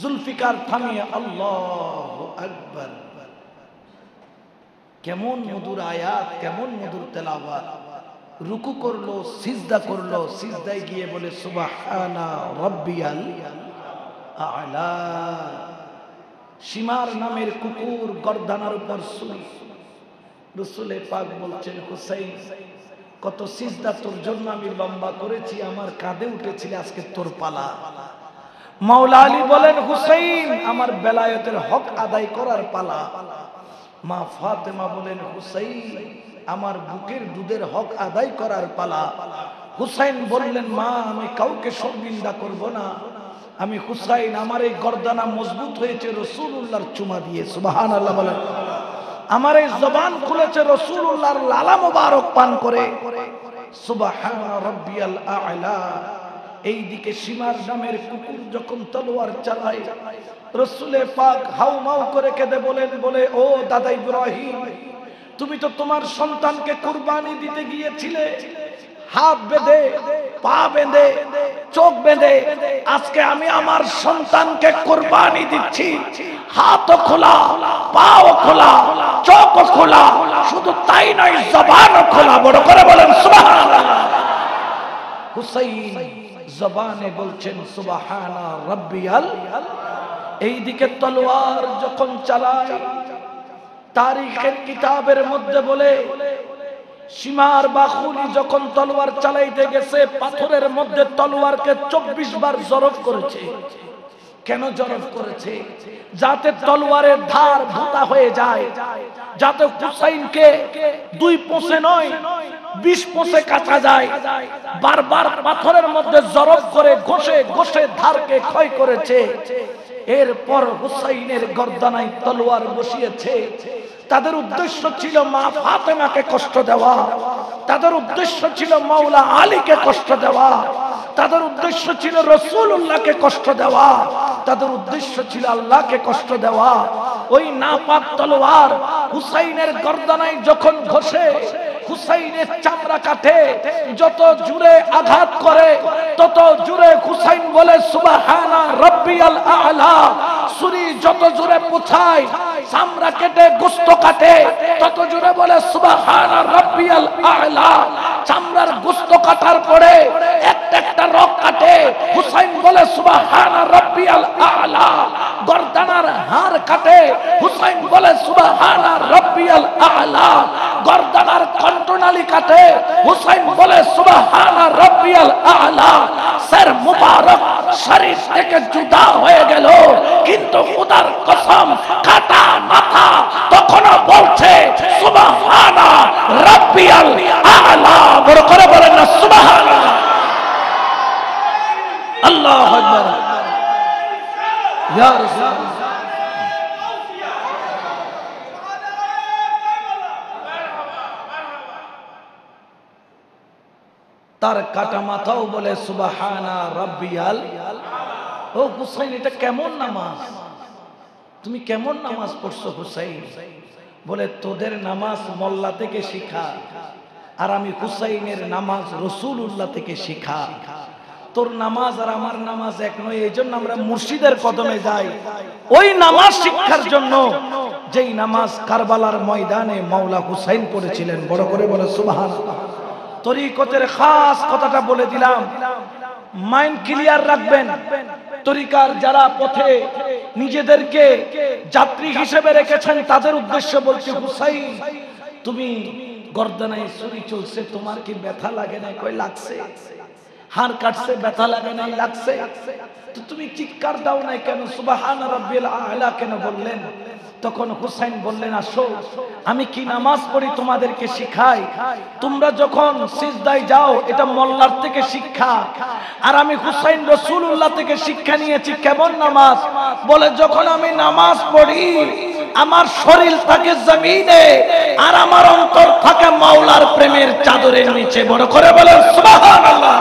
জুলফিকার থামিয়ে আল্লাহু আকবার। কেমন মধুর আয়াত, কেমন মধুর তেলাওয়াত। রুকু করলো, সিজদা করলো, সিজদায় গিয়ে বলে সুবহানা রাব্বিয়াল আ'লা। সীমার নামের কুকুর গর্দানার উপর শুই। রাসূলে পাক বলছেন হুসাইন কত সিজদা তোর জন্য আমি লম্বা করেছি, আমার কাঁধে উঠেছিল, আজকে তোর পালা। মাওলা আলী বলেন হুসাইন আমার বেলায়েতের হক আদায় করার পালা। মা ফাতেমা বলেন হুসাইন আমার বুকের দুধের হক আদায় করার পালা। হুসাইন বললেন মা আমি কাউকে শর্মিন্দা করব না, আমি হুসাইন আমার এই গর্দানা মজবুত হয়েছে রাসূলুল্লাহর চুমা দিয়ে। সুবহানাল্লাহ বলেন। আমার এই জবান খুলেছে রাসূলুল্লাহর লালা মোবারক পান করে। সুবহানা রাব্বিয়াল আ'লা। এইদিকে সীমার নামের কুকুর যখন তলোয়ার চালায়, রাসূলে পাক হাউমাউ করে কেঁদে বলেন বলে ও দাদা ইব্রাহিম তুমি তো তোমার সন্তানকে কুরবানি দিতে গিয়েছিলে, হাত বেঁধে, পা বেঁধে, চোখ বেঁধে। আজকে আমি আমার সন্তানকে কুরবানি দিচ্ছি, হাতও খোলা, পাও খোলা, চোখও খোলা, শুধু তাই নয় জবানও খোলা। বড় করে বলেন সুবহানাল্লাহ। হুসাইন জবানে বলছেন সুবহানা রাব্বিয়াল। এইদিকে তলোয়ার যখন চালায়, তারিখের কিতাবের মধ্যে বলে সীমার বাখুলি যখন তলোয়ার চালাইতে গেছে পাথরের মধ্যে তলোয়ারকে 24 বার জরব করেছে। কেন জরব করেছে? যাতে তলোয়ারের ধার ভোঁতা হয়ে যায়, যাতে হুসাইনকে 2 পোঁছে নয় 20 পোঁছে কাটা যায়। বারবার পাথরের মধ্যে জরব করে ঘষে ঘষে ধারকে ক্ষয় করেছে। এরপর হুসাইনের গর্দানায় তলোয়ার বসিয়েছে। তাদের উদ্দেশ্য ছিল মা ফাতেমাকে কষ্ট দেওয়া, তাদের উদ্দেশ্য ছিল মাওলা আলীকে কষ্ট দেওয়া, তাদের উদ্দেশ্য ছিল রাসূলুল্লাহকে কষ্ট দেওয়া, তাদের উদ্দেশ্য ছিল আল্লাহকে কষ্ট দেওয়া। ওই নাপাক তলোয়ার হুসাইনের গর্দানায় যখন ঘষে, হুসাইনের চামড়া কাটে, যত জোরে আঘাত করে তত জোরে হুসাইন বলে সুবহানা রাব্বিয়াল আ'লা। ছুরি যত জোরে পোছায়, চামড়া কেটে গোশত কাটে, তত জোরে বলে সুবহানা রাব্বিয়াল আ'লা। চামড়ার গোশত কাটার পরে একটা একটা রগ কাটে, হুসাইন বলে সুবহানা রাব্বিয়াল আ'লা। গর্দানার হাড় কাটে, হুসাইন বলে সুবহানা রাব্বিয়াল আ'লা। গর্দানার কণ্ঠনালী কাটে, হুসাইন বলে সুবহানা রাব্বিয়াল আ'লা। সর মুবারক শরীর থেকে জুদা হয়ে গেল, কিন্তু খোদার কসম কাটা মাথা তখনও বলছে সুবহানা রাব্বিয়াল আ'লা। বড় করে বলেন না সুবহানাল্লাহ। আল্লাহু আকবার। ইয়া রাসূলুল্লাহ। তার কাটা মাথাও বলে সুবহানা রাব্বিয়াল। ও হুসাইন এটা কেমন নামাজ, তুমি কেমন নামাজ পড়ছো হুসাইন? বলে তোদের নামাজ মোল্লা থেকে শিখা, আর আমি হুসাইনের নামাজ রাসূলুল্লাহ থেকে শিখা। তোর নামাজ আর আমার নামাজ এক নয়, এই জন্য আমরা মুর্শিদের কদমে যাই ওই নামাজ শিক্ষার জন্য যেই নামাজ কারবালার ময়দানে মাওলা হুসাইন পড়েছিলেন। বড় করে বলে সুবহানাল্লাহ। তরিকতের খাস কথাটা বলে দিলাম, মাইন্ড ক্লিয়ার রাখবেন। তরিকার যারা পথে নিজেদেরকে যাত্রী হিসেবে রেখেছেন তাদের উদ্দেশ্যে বলছি হুসাইন তুমি গর্দানায় ছুরি চলছে, তোমার কি ব্যথা লাগে না? কই লাগছে। হাড় কাটছে, ব্যথা লাগে নাই? লাগছে। তো তুমি চিৎকার দাও নাই কেন? সুবহানা রাব্বিল আ'লা কেন বললেন? তখন হুসাইন বললেন, আসো আমি কি নামাজ পড়ি তোমাদেরকে শিখাই। তোমরা যখন সিজদায় যাও এটা মোল্লার থেকে শিক্ষা, আর আমি হুসাইন রাসূলুল্লাহ থেকে শিক্ষা নিয়েছি কেমন নামাজ। বলে যখন আমি নামাজ পড়ি আমার শরীর থাকে জমিনে আর আমার অন্তর থাকে মাওলার প্রেমের চাদরের নিচে। বড় করে বলেন সুবহানাল্লাহ।